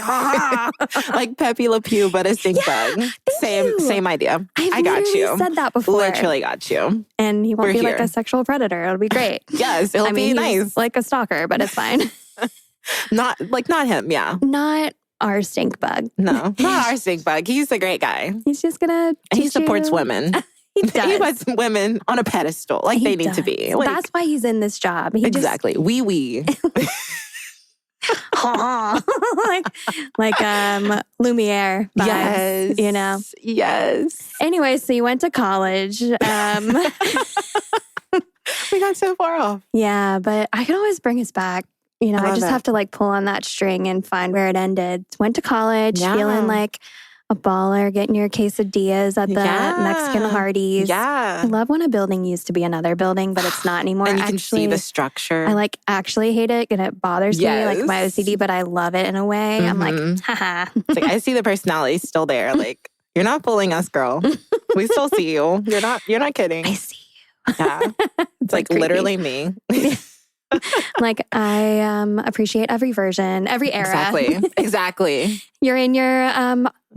Like Pepe Le Pew, but a stink bug. Same idea. I got you. Said that before. Literally got you. And he won't be like a sexual predator. It'll be great. Yes, it'll be nice. He's like a stalker, but it's fine. Not him, yeah. Not our stink bug. No, not our stink bug. He's a great guy. He's just gonna he supports women. He does. He puts women on a pedestal like they need to be. Like, that's why he's in this job. Exactly. Oui, oui. like Lumiere vibes, yes, you know? Yes. Anyway, so you went to college. We got so far off. Yeah, but I can always bring us back. You know, I just have to like pull on that string and find where it ended. Went to college, feeling like a baller, getting your quesadillas at the Mexican Hardee's. Yeah. I love when a building used to be another building, but it's not anymore. And you can see the structure. I like actually hate it and it bothers me, like my OCD, but I love it in a way. I'm like, haha. It's like, I see the personality still there. Like, you're not fooling us, girl. We still see you. You're not kidding. I see you. Yeah. It's like literally me. Like I appreciate every version, every era. Exactly. You're in your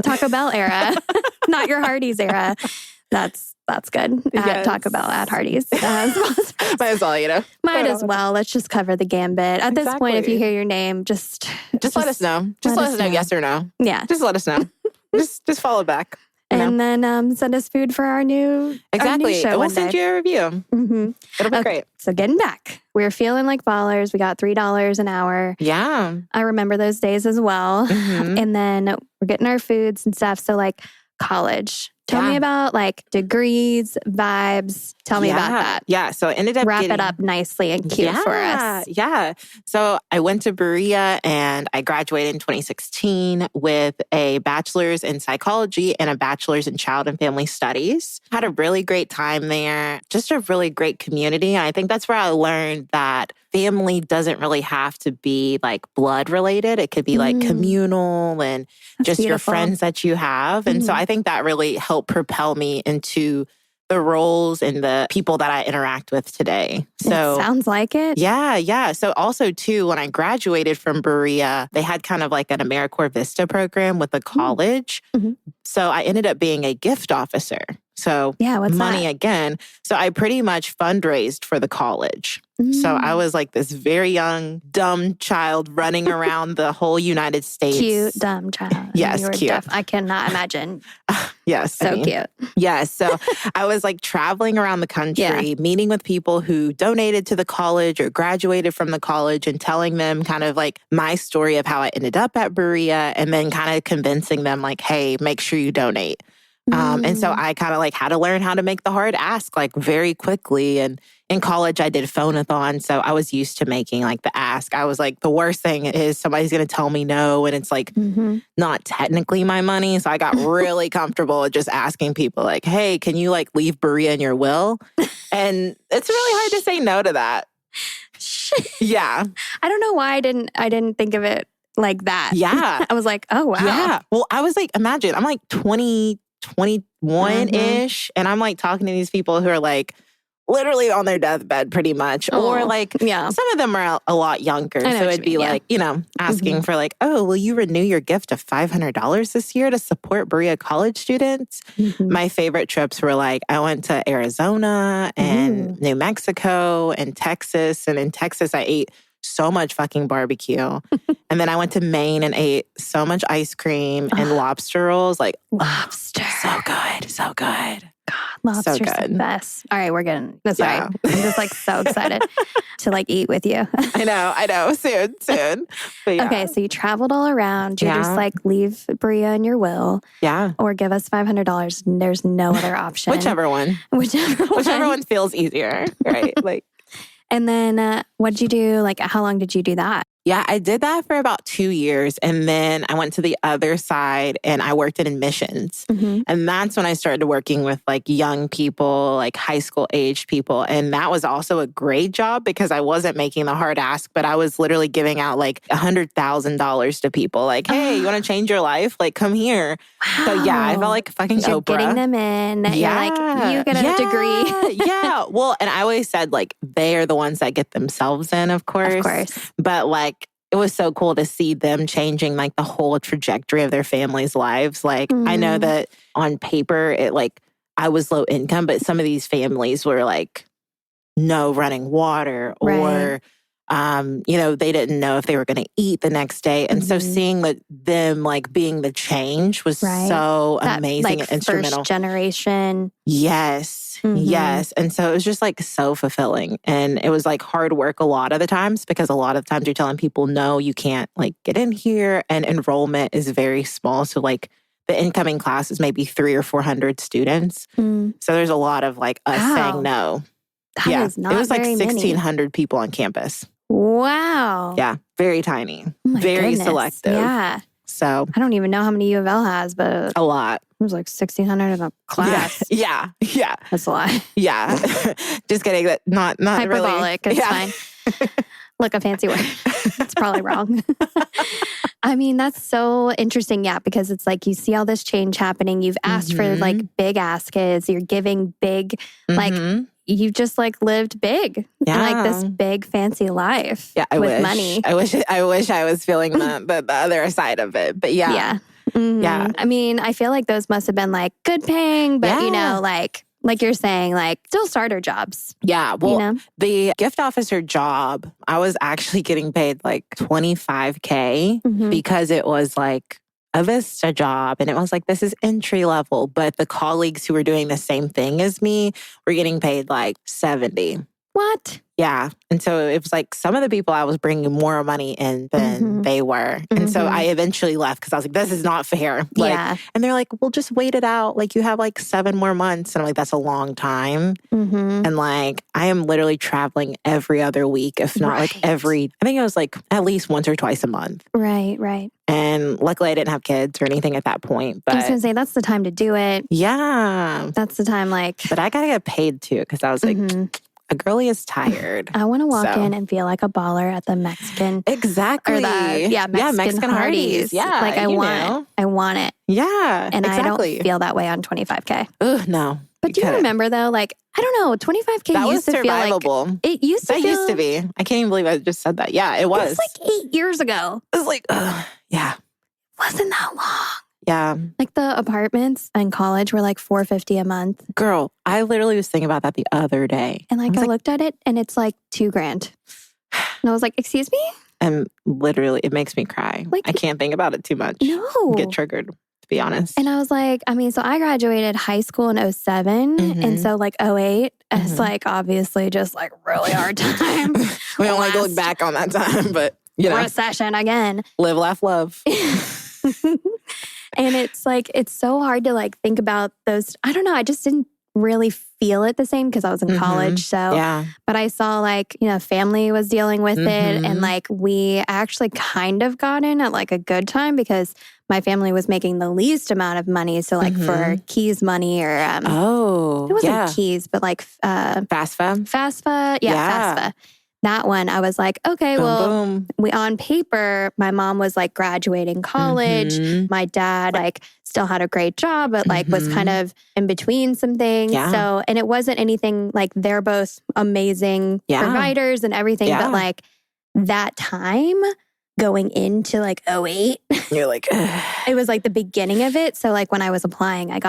Taco Bell era, not your Hardee's era. That's good. At Taco Bell, at Hardee's. Might as well, you know. Might as well. Let's just cover the gambit. At this point, if you hear your name, just let us know. Just let us know, yes or no. Yeah. Just let us know. just follow back. And then send us food for our new show. We'll send you a review. Mm-hmm. It'll be great. So getting back, we're feeling like ballers. We got $3 an hour. Yeah. I remember those days as well. Mm-hmm. And then we're getting our foods and stuff. So like college. Tell me about like degrees, vibes. Tell me about that. Yeah. So I ended up wrap it up nicely and cute for us. Yeah. So I went to Berea and I graduated in 2016 with a bachelor's in psychology and a bachelor's in child and family studies. Had a really great time there. Just a really great community. And I think that's where I learned that family doesn't really have to be like blood related. It could be like communal and just your friends that you have. And so I think that really helped propel me into the roles and the people that I interact with today. So it sounds like it. Yeah. So also too, when I graduated from Berea, they had kind of like an AmeriCorps Vista program with the college. So I ended up being a gift officer. So what's money that? again. So I pretty much fundraised for the college. So I was like this very young, dumb child running around the whole United States. Cute, dumb child. Yes, cute. I cannot imagine. Yes. So cute. Yes. So I was like traveling around the country, meeting with people who donated to the college or graduated from the college and telling them kind of like my story of how I ended up at Berea and then kind of convincing them like, hey, make sure you donate. And so I kind of like had to learn how to make the hard ask like very quickly. And in college, I did phone-a-thon. So I was used to making like the ask. I was like, the worst thing is somebody's going to tell me no. And it's like not technically my money. So I got really comfortable with just asking people like, hey, can you like leave Berea in your will? And it's really hard to say no to that. Yeah. I don't know why I didn't think of it like that. Yeah. I was like, oh, wow. Yeah. Well, I was like, imagine, I'm like 21-ish. And I'm like talking to these people who are like literally on their deathbed pretty much. Or like some of them are a lot younger. So it'd be like, asking for like, oh, will you renew your gift of $500 this year to support Berea college students? My favorite trips were like, I went to Arizona and New Mexico and Texas. And in Texas, I ate so much fucking barbecue. And then I went to Maine and ate so much ice cream and lobster rolls. Like, lobster. So good. So good. God, lobster's the best. All right, we're getting this right. I'm just like so excited to like eat with you. I know. Soon. But Okay, so you traveled all around. You're just like, leave Berea in your will. Yeah. Or give us $500. And there's no other option. Whichever one feels easier, right? Like. And then what did you do? Like, how long did you do that? Yeah, I did that for about 2 years. And then I went to the other side and I worked in admissions. And that's when I started working with like young people, like high school aged people. And that was also a great job because I wasn't making the hard ask, but I was literally giving out like $100,000 to people. Like, hey, you want to change your life? Like, come here. Wow. So yeah, I felt like fucking You're Oprah. getting them in. You're like, you get a degree. Yeah. Well, and I always said like, they are the ones that get themselves in, of course. Of course. But like, it was so cool to see them changing like the whole trajectory of their families' lives. Like, I know that on paper, it like, I was low income, but some of these families were like, no running water or, they didn't know if they were going to eat the next day. And so seeing them like being the change was so amazing like, and instrumental. First generation. Yes. Yes. And so it was just like so fulfilling. And it was like hard work a lot of the times because a lot of times you're telling people, no, you can't like get in here. And enrollment is very small. So like the incoming class is maybe 300 or 400 students. So there's a lot of like us saying no. That is not it was like very 1,600 many. People on campus. Wow. Yeah. Very tiny. Oh my very goodness. selective. Yeah. So I don't even know how many U of L has, but a lot. It was like 1,600 in a class. Yeah. That's a lot. Yeah. Just kidding. That not hyperbolic. Really. It's fine. Look, a fancy word. It's probably wrong. I mean, that's so interesting. Yeah, because it's like you see all this change happening. You've asked for like big ass kids. You're giving big, like you've just like lived big, like this big fancy life. Yeah, with money. I wish I was feeling the other side of it. But yeah. Yeah. I mean, I feel like those must have been like good paying, but like you're saying, like still starter jobs. Yeah. Well, the gift officer job, I was actually getting paid like $25K because it was like a Vista job. And it was like, this is entry level. But the colleagues who were doing the same thing as me were getting paid like 70. What? Yeah. And so it was like some of the people I was bringing more money in than they were. And so I eventually left because I was like, this is not fair. Like, and they're like, well, just wait it out. Like you have like 7 more months. And I'm like, that's a long time. And like, I am literally traveling every other week, if not like I think it was like at least once or twice a month. Right. And luckily I didn't have kids or anything at that point. But I was going to say, that's the time to do it. Yeah. That's the time like. But I got to get paid too because I was like, a girly is tired. I want to walk in and feel like a baller at the Mexican. Exactly. Or Mexican Hardee's. Yeah. Like I want it. Yeah. And exactly. I don't feel that way on 25K. Ugh, no. But do you remember though, like, I don't know, 25K that used to survivable. feel like, it used to that feel, used to be. I can't even believe I just said that. Yeah, it was. It was like 8 years ago. It was like, yeah. Wasn't that long. Yeah. Like the apartments in college were like $450 a month. Girl, I literally was thinking about that the other day. And I looked at it and it's like $2,000. And I was like, excuse me? And literally it makes me cry. Like, I can't think about it too much. No. Get triggered, to be honest. And I was like, so I graduated high school in 07. And so like 08, it's like obviously just like really hard time. We don't like to look back on that time, but you know. Recession again. Live, laugh, love. And it's like, it's so hard to like think about those. I don't know. I just didn't really feel it the same because I was in college. So, but I saw like, family was dealing with it. And like, we actually kind of got in at like a good time because my family was making the least amount of money. So like for keys money or, it wasn't keys, but like, FAFSA. FAFSA. That one, I was like, okay, we on paper, my mom was like graduating college. My dad like still had a great job, but like was kind of in between some things. So, and it wasn't anything like they're both amazing providers and everything, but like that time going into like 08, you're like, it was like the beginning of it. So like when I was applying, I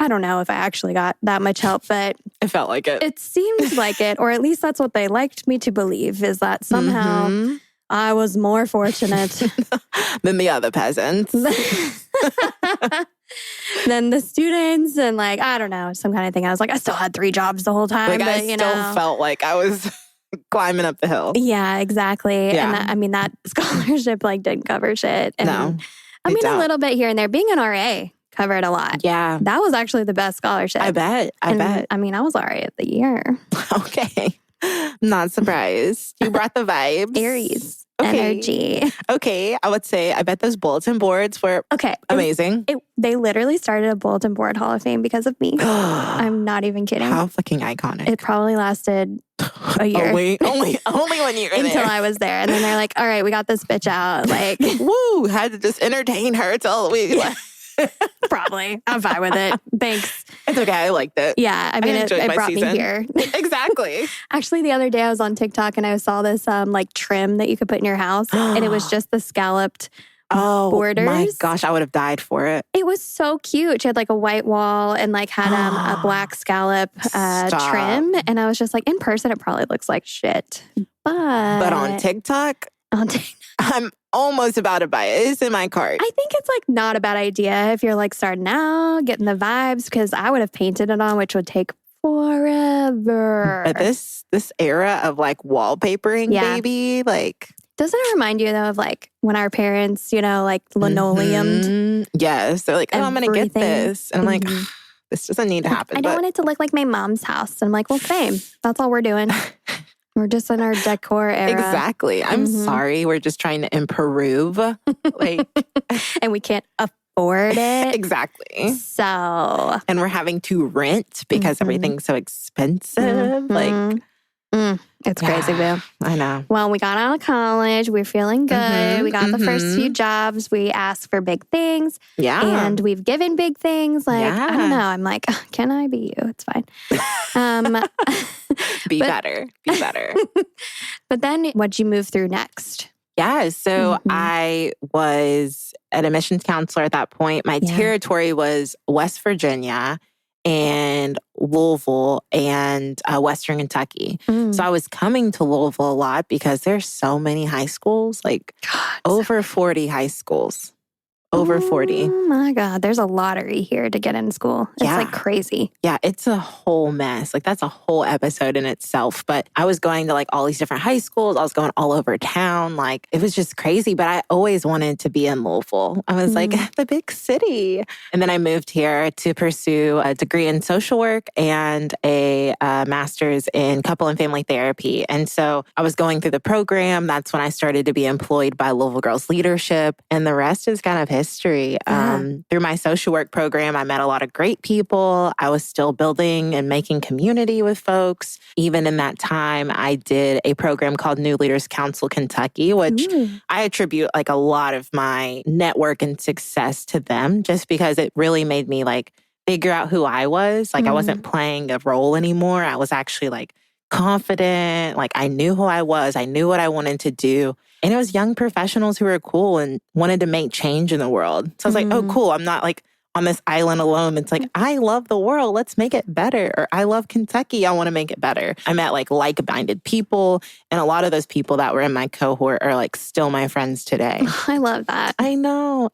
don't know if I actually got that much help, but it felt like it. It seemed like it, or at least that's what they liked me to believe, is that somehow I was more fortunate than the other peasants. Than the students. And like, I don't know, some kind of thing. I was like, I still had 3 jobs the whole time. Like, but, I still felt like I was climbing up the hill. Yeah, exactly. Yeah. And that scholarship like didn't cover shit. And, no. A little bit here and there. Being an RA covered a lot. Yeah. That was actually the best scholarship. I bet. I was RA of the year. Okay. Not surprised. You brought the vibes. Aries. Energy. Okay. I would say, I bet those bulletin boards were amazing. They literally started a bulletin board Hall of Fame because of me. I'm not even kidding. How fucking iconic. It probably lasted a year. only 1 year Until I was there. And then they're like, all right, we got this bitch out. Like, woo, had to just entertain her till we left. Probably. I'm fine with it. Thanks. It's okay. I liked it. Yeah. I mean, it brought me here. Exactly. Actually, the other day I was on TikTok and I saw this like trim that you could put in your house. And it was just the scalloped borders. My gosh, I would have died for it. It was so cute. She had like a white wall and like had a black scallop trim. And I was just like, in person, it probably looks like shit. But on TikTok, I'm almost about to buy it. It's in my cart. I think it's like not a bad idea if you're like starting out, getting the vibes, because I would have painted it on, which would take forever. But this era of like wallpapering, baby, like. Doesn't it remind you though of like when our parents, like linoleum? Yes. They're like, I'm going to get this. And I'm like, this doesn't need to happen. I don't want it to look like my mom's house. And I'm like, well, same. That's all we're doing. We're just in our decor era. Exactly. I'm sorry. We're just trying to improve. Like, and we can't afford it. Exactly. So. And we're having to rent because everything's so expensive. Like. It's crazy, boo. I know. Well, we got out of college. We're feeling good. We got the first few jobs. We asked for big things. Yeah. And we've given big things. Like, I don't know. I'm like, can I be you? It's fine. Be better. Be better. But then what'd you move through next? Yeah. So I was an admissions counselor at that point. My territory was West Virginia and Louisville and Western Kentucky. So I was coming to Louisville a lot because there's so many high schools, like over 40 high schools. Over 40. Oh my God. There's a lottery here to get in school. It's like crazy. Yeah, it's a whole mess. Like that's a whole episode in itself. But I was going to like all these different high schools. I was going all over town. Like it was just crazy. But I always wanted to be in Louisville. I was like, the big city. And then I moved here to pursue a degree in social work and a master's in couple and family therapy. And so I was going through the program. That's when I started to be employed by Louisville Girls Leadership. And the rest is kind of history. history. Through my social work program, I met a lot of great people. I was still building and making community with folks. Even in that time, I did a program called New Leaders Council Kentucky, which I attribute like a lot of my network and success to them, just because it really made me like figure out who I was. Like I wasn't playing a role anymore. I was actually like confident. Like I knew who I was. I knew what I wanted to do. And it was young professionals who were cool and wanted to make change in the world. So I was like, oh, cool. I'm not like on this island alone. It's like, I love the world. Let's make it better. Or I love Kentucky. I want to make it better. I met like-minded people. And a lot of those people that were in my cohort are like still my friends today. I love that. I know.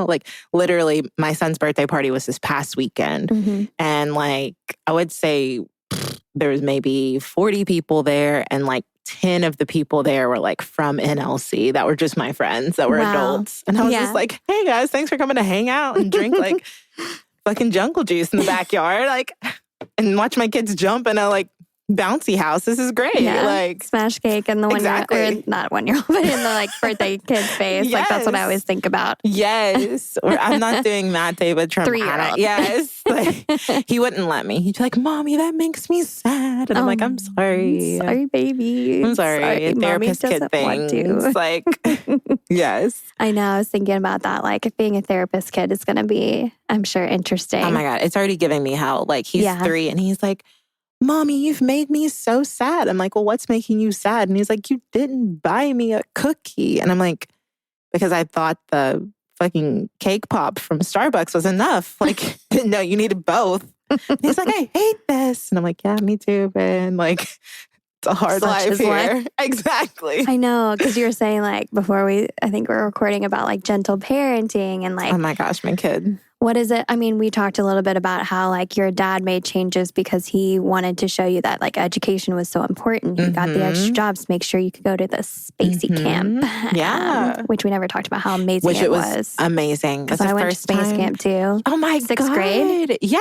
Like literally my son's birthday party was this past weekend. And like, I would say there was maybe 40 people there, and like 10 of the people there were like from NLC that were just my friends that were adults. And I was just like, hey guys, thanks for coming to hang out and drink like fucking jungle juice in the backyard. Like, and watch my kids jump in a like bouncy house. This is great. Yeah. Like smash cake in the exactly. not 1 year old, but in the like birthday kid's face. Yes. Like that's what I always think about. Yes. Or I'm not doing that, but traumatic. 3-year-old. Yes. Like, he wouldn't let me. He'd be like, Mommy, that makes me sad. And I'm like, I'm sorry. Sorry, baby. I'm sorry. Therapist kid things. Like, yes. I know. I was thinking about that. Like, if being a therapist kid is going to be, I'm sure, interesting. Oh my God. It's already giving me hell. Like, he's 3 and he's like, Mommy, you've made me so sad. I'm like, well, what's making you sad? And he's like, you didn't buy me a cookie. And I'm like, because I thought the fucking cake pop from Starbucks was enough. Like, no, you needed both. And he's like, I hate this. And I'm like, yeah, me too, man. Like, it's a hard life here. Exactly. I know, because you were saying like before I think we were recording about like gentle parenting and like. Oh my gosh, my kid. What is it? I mean, we talked a little bit about how like your dad made changes because he wanted to show you that like education was so important. He got the extra jobs to make sure you could go to the spacey camp. Yeah. Which we never talked about how amazing it was. Amazing. Because I went to space camp too. Oh my God. 6th grade? Yeah.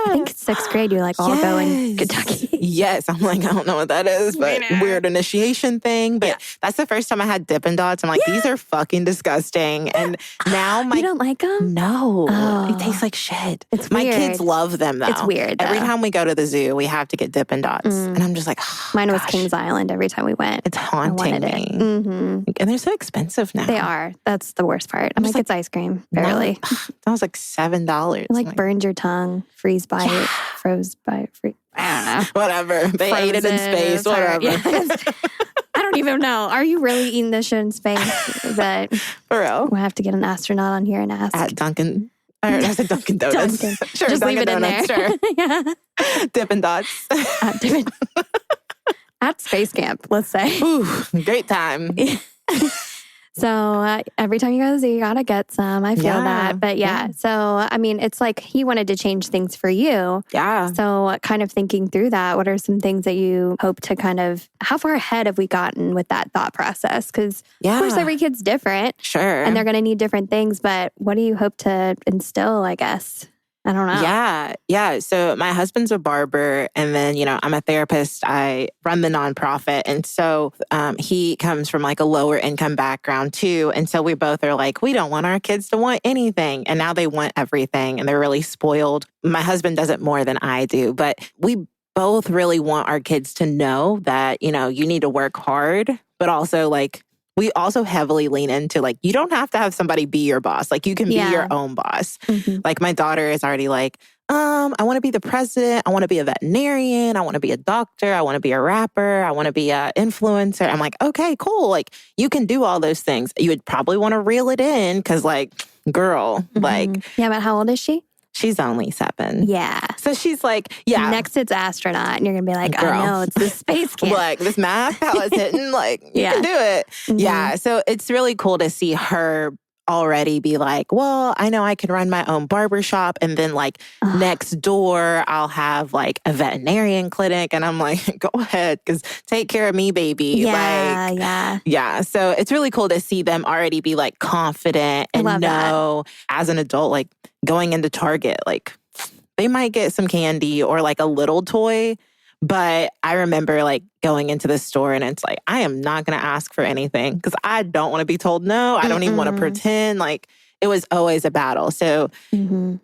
I think 6th grade you like all go in Kentucky. Yes. I'm like, I don't know what that is, but weird initiation thing. But that's the first time I had Dippin' Dots. I'm like, these are fucking disgusting. And now You don't like them? No. Oh. It tastes like shit. It's My weird. kids love them though. It's weird though. Every time we go to the zoo, we have to get Dippin' Dots. And I'm just like, oh, mine was Kings Island every time we went. It's haunting me. And they're so expensive now. They are. That's the worst part. I'm like, it's ice cream. Barely. That was like $7. It like burned your tongue, freeze bite, froze bite, I don't know. Whatever. They ate it in space. Whatever. Yes. I don't even know. Are you really eating this shit in space? But for real. We'll have to get an astronaut on here and ask. At Dunkin'. I said Dunkin' Donuts. Sure, just Dunkin' leave it Donuts, in there. Sure. Yeah. Dippin' Dots. At space camp, let's say. Ooh, great time. So every time you go to the zoo, you gotta get some. I feel that. But so I mean, it's like he wanted to change things for you. Yeah. So kind of thinking through that, what are some things that you hope to kind of, how far ahead have we gotten with that thought process? Because of course every kid's different. Sure. And they're going to need different things. But what do you hope to instill, I guess? I don't know. Yeah. So my husband's a barber, and then, I'm a therapist. I run the nonprofit. And so he comes from like a lower income background too. And so we both are like, we don't want our kids to want anything. And now they want everything and they're really spoiled. My husband does it more than I do, but we both really want our kids to know that, you need to work hard, but also like, we also heavily lean into like, you don't have to have somebody be your boss. Like you can be your own boss. Like my daughter is already like, I want to be the president. I want to be a veterinarian. I want to be a doctor. I want to be a rapper. I want to be an influencer. I'm like, okay, cool. Like you can do all those things. You would probably want to reel it in because like, girl, like. Yeah, but how old is she? She's only 7. Yeah. So she's like, Next it's astronaut. And you're going to be like, girl, I know, it's the space camp. Like this math, how it's hitting, like you can do it. Yeah. So it's really cool to see her already be like, well, I know I can run my own barbershop. And then like next door, I'll have like a veterinarian clinic. And I'm like, go ahead, because take care of me, baby. Yeah. So it's really cool to see them already be like confident and know as an adult, like going into Target, like they might get some candy or like a little toy. But I remember like going into the store and it's like, I am not going to ask for anything because I don't want to be told no. I don't even want to pretend. Like it was always a battle. So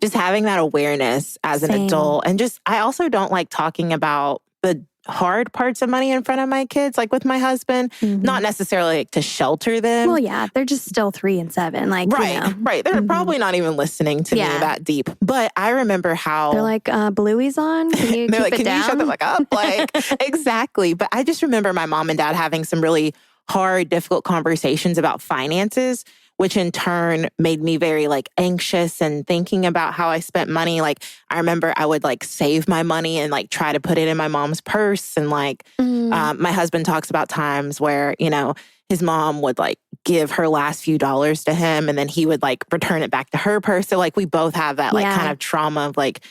just having that awareness as an adult, and I also don't like talking about the hard parts of money in front of my kids, like with my husband, not necessarily like to shelter them. Well, yeah, they're just still 3 and 7. Like, right. They're probably not even listening to me that deep. But I remember how they're like, Bluey's on. Can you they're keep like, it can you shut the fuck up? Like, exactly. But I just remember my mom and dad having some really hard, difficult conversations about finances, which in turn made me very like anxious and thinking about how I spent money. Like I remember I would like save my money and like try to put it in my mom's purse. And like my husband talks about times where, you know, his mom would like give her last few dollars to him and then he would like return it back to her purse. So like we both have that like kind of trauma of like,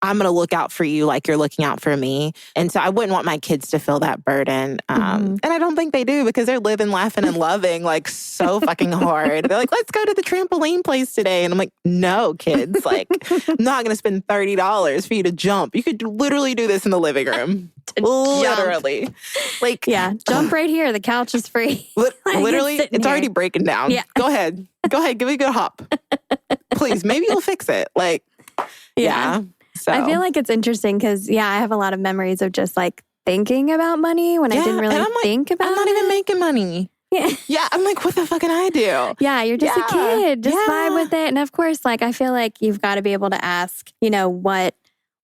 I'm going to look out for you like you're looking out for me. And so I wouldn't want my kids to feel that burden. And I don't think they do because they're living, laughing, and loving like so fucking hard. They're like, let's go to the trampoline place today. And I'm like, no, kids, like, I'm not going to spend $30 for you to jump. You could literally do this in the living room. Literally. Like, jump right here. The couch is free. Literally, it's already breaking down. Yeah. Go ahead. Give me a good hop. Please, maybe you'll fix it. Like, yeah. So. I feel like it's interesting because, I have a lot of memories of just like thinking about money when I didn't really think about it. I'm not even making money. Yeah, I'm like, what the fuck can I do? Yeah, you're just a kid. Just vibe with it. And of course, like, I feel like you've got to be able to ask, you know, what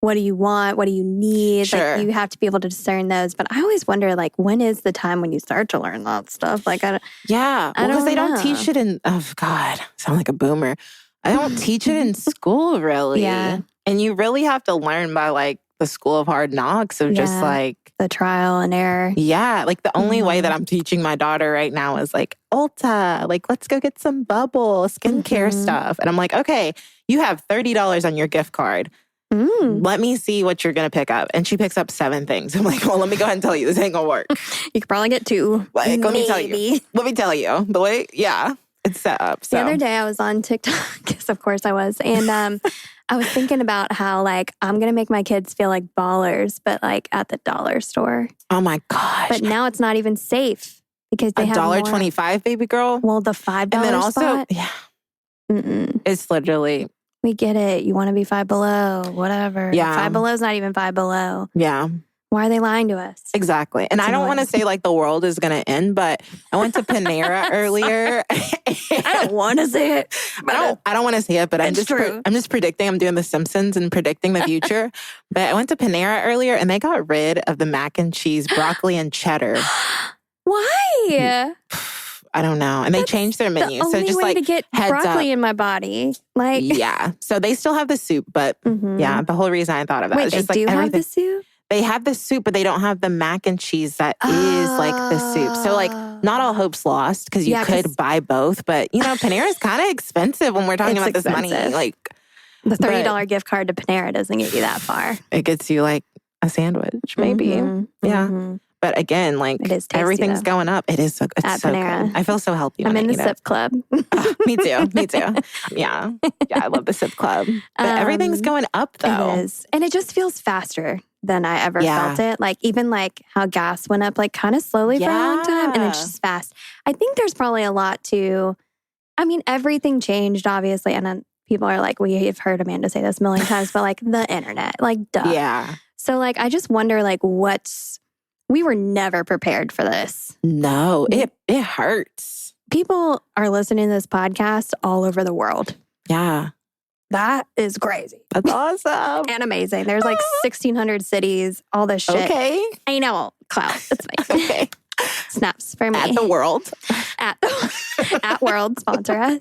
do you want? What do you need? Sure. Like, you have to be able to discern those. But I always wonder, like, when is the time when you start to learn that stuff? Like, because they don't teach it in, oh God, I sound like a boomer. I don't teach it in school, really. Yeah. And you really have to learn by like the school of hard knocks of just like the trial and error. Yeah. Like the only way that I'm teaching my daughter right now is like Ulta, like let's go get some bubble skincare stuff. And I'm like, okay, you have $30 on your gift card. Let me see what you're going to pick up. And she picks up 7 things. I'm like, well, let me go ahead and tell you, this ain't going to work. You could probably get 2. Like, let me tell you. The way, it's set up. So. The other day I was on TikTok, because of course I was. And I was thinking about how like I'm going to make my kids feel like ballers, but like at the dollar store. Oh my gosh. But now it's not even safe because they have $1.25, baby girl. Well, the $5 and then also, spot. It's literally. We get it. You want to be Five Below, whatever. Yeah. Five Below is not even Five Below. Yeah. Why are they lying to us? Exactly. And I don't want to say like the world is going to end, but I went to Panera earlier. I don't want to say it. I don't want to say it, but I'm just predicting. I'm doing The Simpsons and predicting the future. But I went to Panera earlier and they got rid of the mac and cheese, broccoli and cheddar. Why? I don't know. And they changed their menu. The only so just way like to get broccoli in my body. Like So they still have the soup, but the whole reason I thought of that is just they like do have the soup? They have the soup, but they don't have the mac and cheese that is like the soup. So like not all hope's lost because you could buy both. But you know, Panera is kind of expensive when we're talking about this money. Like the $30 gift card to Panera doesn't get you that far. It gets you like a sandwich, maybe. Yeah. But again, like everything's going up. It is so good. It's so Panera. good. I feel so healthy. I'm in the sip club. Me too. Yeah. I love the sip club. But everything's going up though. It is. And it just feels faster than I ever felt it. Like even like how gas went up like kind of slowly for a long time and it's just fast. I think there's probably a lot to, I mean, everything changed obviously. And then people are like, we have heard Amanda say this a million times, but like the internet, like duh. Yeah. So like, I just wonder like we were never prepared for this. No, it hurts. People are listening to this podcast all over the world. Yeah. That is crazy. That's awesome. And amazing. There's like 1,600 cities, all this shit. Okay. I know. Clout. It's nice. Okay. Snaps for me. At the world. At World, sponsor us.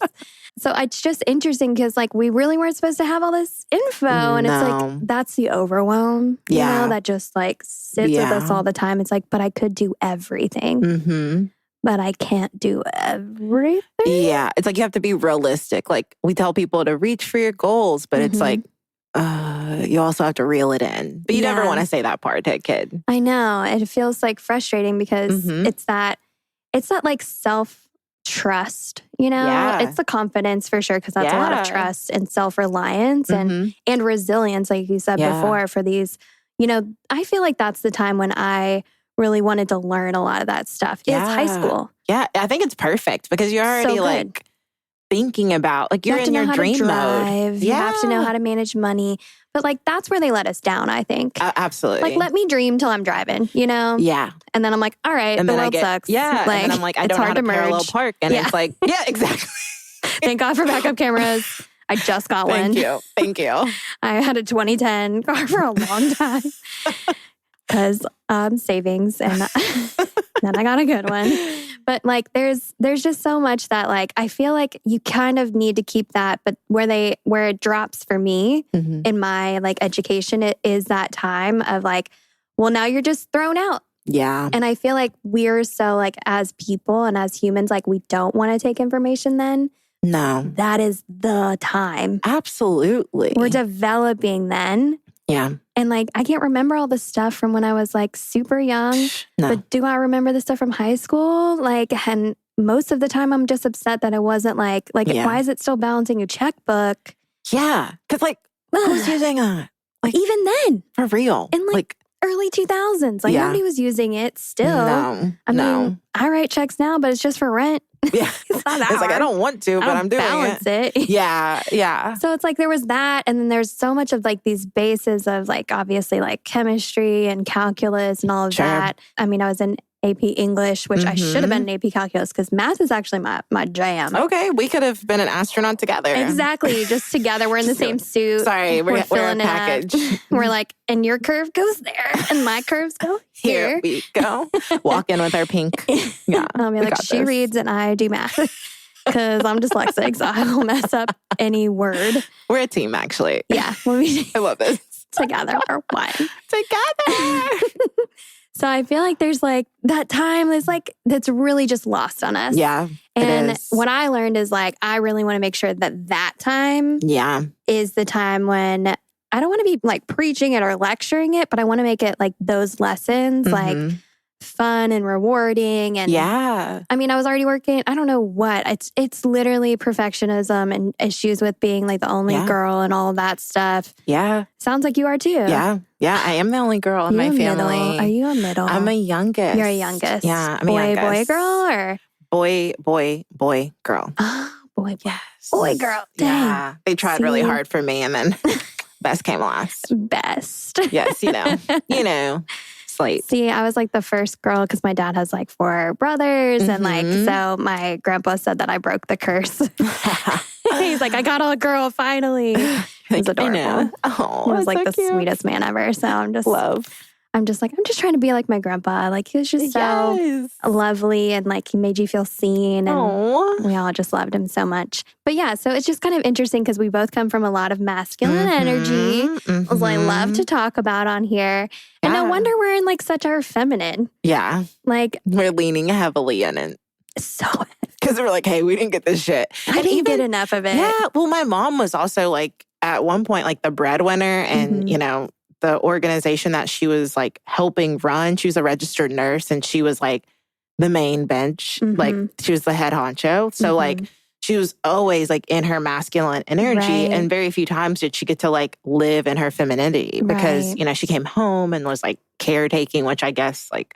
So it's just interesting because like we really weren't supposed to have all this info. And it's like, that's the overwhelm, you know, that just like sits with us all the time. It's like, but I could do everything. But I can't do everything. Yeah. It's like you have to be realistic. Like we tell people to reach for your goals, but it's like, you also have to reel it in. But you never want to say that part to a kid. I know. It feels like frustrating because it's that like self-trust, you know? Yeah. It's the confidence for sure because that's a lot of trust and self-reliance and resilience, like you said before, for these, you know, I feel like that's the time when I really wanted to learn a lot of that stuff. It's high school. Yeah, I think it's perfect because you're already like, thinking about. Like, you're in your dream mode. You have to know how to manage money. But like, that's where they let us down, I think. Absolutely. Like, let me dream till I'm driving, you know? Yeah. And then I'm like, all right, And the then world sucks. Yeah. Like, and then I'm like, I don't know how to parallel park. And it's like, yeah, exactly. Thank God for backup cameras. I just got one. Thank you. I had a 2010 car for a long time because savings, and then I got a good one. But like, there's just so much that like, I feel like you kind of need to keep that. But where it drops for me in my like education, it is that time of like, well, now you're just thrown out. Yeah. And I feel like we're so like, as people and as humans, like we don't want to take information then. No. That is the time. Absolutely. We're developing then. Yeah. And like, I can't remember all the stuff from when I was like super young. No. But do I remember the stuff from high school? Like, and most of the time I'm just upset that it wasn't like why is it still balancing your checkbook? Yeah. Because like, who's using that? Like, even then. For real. In like early 2000s. Like nobody was using it still. I mean, I write checks now, but it's just for rent. Yeah. It's not that It's like, I don't want to, but I'm doing it. Yeah. Yeah. So it's like there was that. And then there's so much of like these bases of like, obviously like chemistry and calculus and all of that. I mean, I was in AP English, which I should have been in AP Calculus because math is actually my jam. Okay, we could have been an astronaut together. Exactly, just together. We're in the same suit. Sorry, we're filling a package. We're like, and your curve goes there, and my curves go here. Here we go. Walk in with our pink. Yeah, I'll be like, she reads and I do math because I'm dyslexic, so I will mess up any word. We're a team, actually. Yeah, I love this. Together we're one. Together. So I feel like there's like that time is like, that's really just lost on us. Yeah. And what I learned is like, I really want to make sure that time is the time when I don't want to be like preaching it or lecturing it, but I want to make it like those lessons, like fun and rewarding. And I mean, I was already working, I don't know what, it's literally perfectionism and issues with being like the only girl and all of that stuff. Yeah. Sounds like you are too. Yeah. Yeah. I am the only girl in my family. Middle? Are you a middle? I'm a youngest. You're a youngest. Yeah. I'm a youngest. Boy, girl, or? Boy, girl. Oh, boy. Yes. Boy, girl. Dang. Yeah. They tried really hard for me and then best came last. Best. Yes, you know. Slate. See, I was like the first girl because my dad has like 4 brothers. And like, so my grandpa said that I broke the curse. He's like, I got a girl finally. It was adorable. Oh, he was like so the cute. Sweetest man ever. So I'm just I'm just trying to be like my grandpa. Like he was just so lovely and like he made you feel seen and we all just loved him so much. But yeah, so it's just kind of interesting because we both come from a lot of masculine energy, as I love to talk about on here. And no wonder we're in like such our feminine. Yeah. Like we're leaning heavily in it. So because we're like, hey, we didn't get this shit. I didn't get enough of it. Yeah. Well, my mom was also like at one point like the breadwinner and, you know, the organization that she was like helping run. She was a registered nurse and she was like the main bench. Like she was the head honcho. So like she was always like in her masculine energy and very few times did she get to like live in her femininity because, you know, she came home and was like caretaking, which I guess like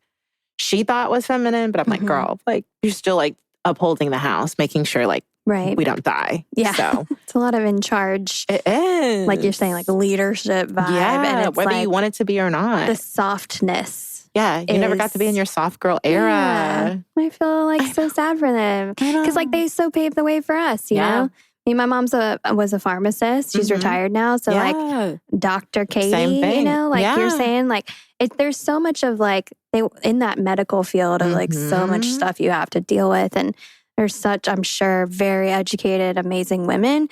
she thought was feminine. But I'm like, girl, like you're still like upholding the house, making sure like we don't die. Yeah. So it's a lot of in charge. It is. Like you're saying, like leadership vibe. Yeah. And it's whether like you want it to be or not. the softness. Yeah. You never got to be in your soft girl era. Yeah. I feel like so sad for them. Because like they so paved the way for us, you know? I mean, my mom's was a pharmacist. She's retired now. So like Dr. Katie, Same thing. you know, like you're saying, like there's so much of like they in that medical field of like so much stuff you have to deal with. And there's such, I'm sure, very educated, amazing women.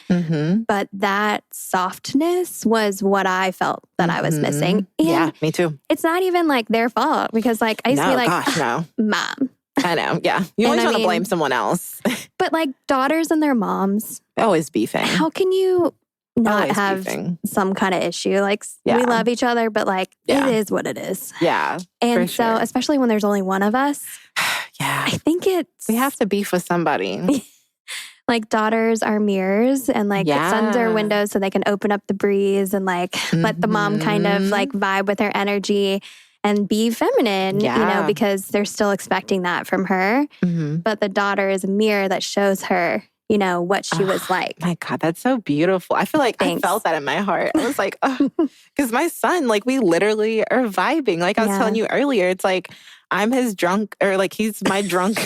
But that softness was what I felt that I was missing. And yeah, me too. it's not even like their fault because like I used to be like, Mom. I know, yeah. You always want to blame someone else. But like daughters and their moms. Always beefing. How can you not Always have beefing. some kind of issue? Like we love each other, but like it is what it is. Yeah. And so, especially when there's only one of us. Yeah. I think we have to beef with somebody. Like daughters are mirrors and like sons are windows so they can open up the breeze and like let the mom kind of like vibe with her energy and be feminine, you know, because they're still expecting that from her. But the daughter is a mirror that shows her, what she was like. My God, that's so beautiful. I feel like Thanks. I felt that in my heart. I was like, oh, because my son, like, we literally are vibing. Like I was telling you earlier, it's like I'm his drunk, or like he's my drunk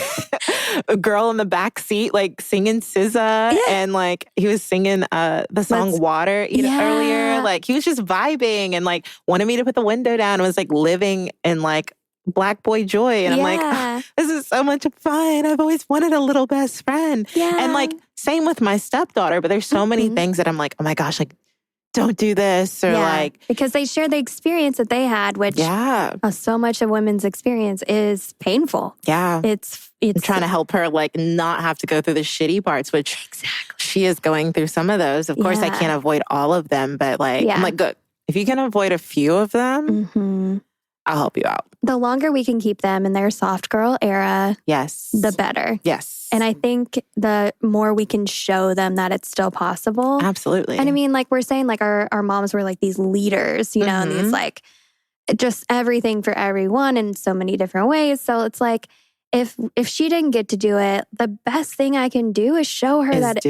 girl in the back seat, like singing SZA, and like he was singing the song Water earlier. Like he was just vibing and like wanted me to put the window down and was like living in like Black boy joy. And I'm like, oh, this is so much fun. I've always wanted a little best friend. And like, same with my stepdaughter, but there's so many things that I'm like, oh my gosh, like, don't do this. Or like, because they share the experience that they had, which so much of women's experience is painful. It's I'm trying to help her like not have to go through the shitty parts, which she is going through some of those. Of course, I can't avoid all of them, but like, I'm like, good. If you can avoid a few of them, I'll help you out. The longer we can keep them in their soft girl era, the better. And I think the more we can show them that it's still possible. Absolutely. And I mean, like we're saying, like our moms were like these leaders, and these like just everything for everyone in so many different ways. So it's like, if she didn't get to do it, the best thing I can do is show her that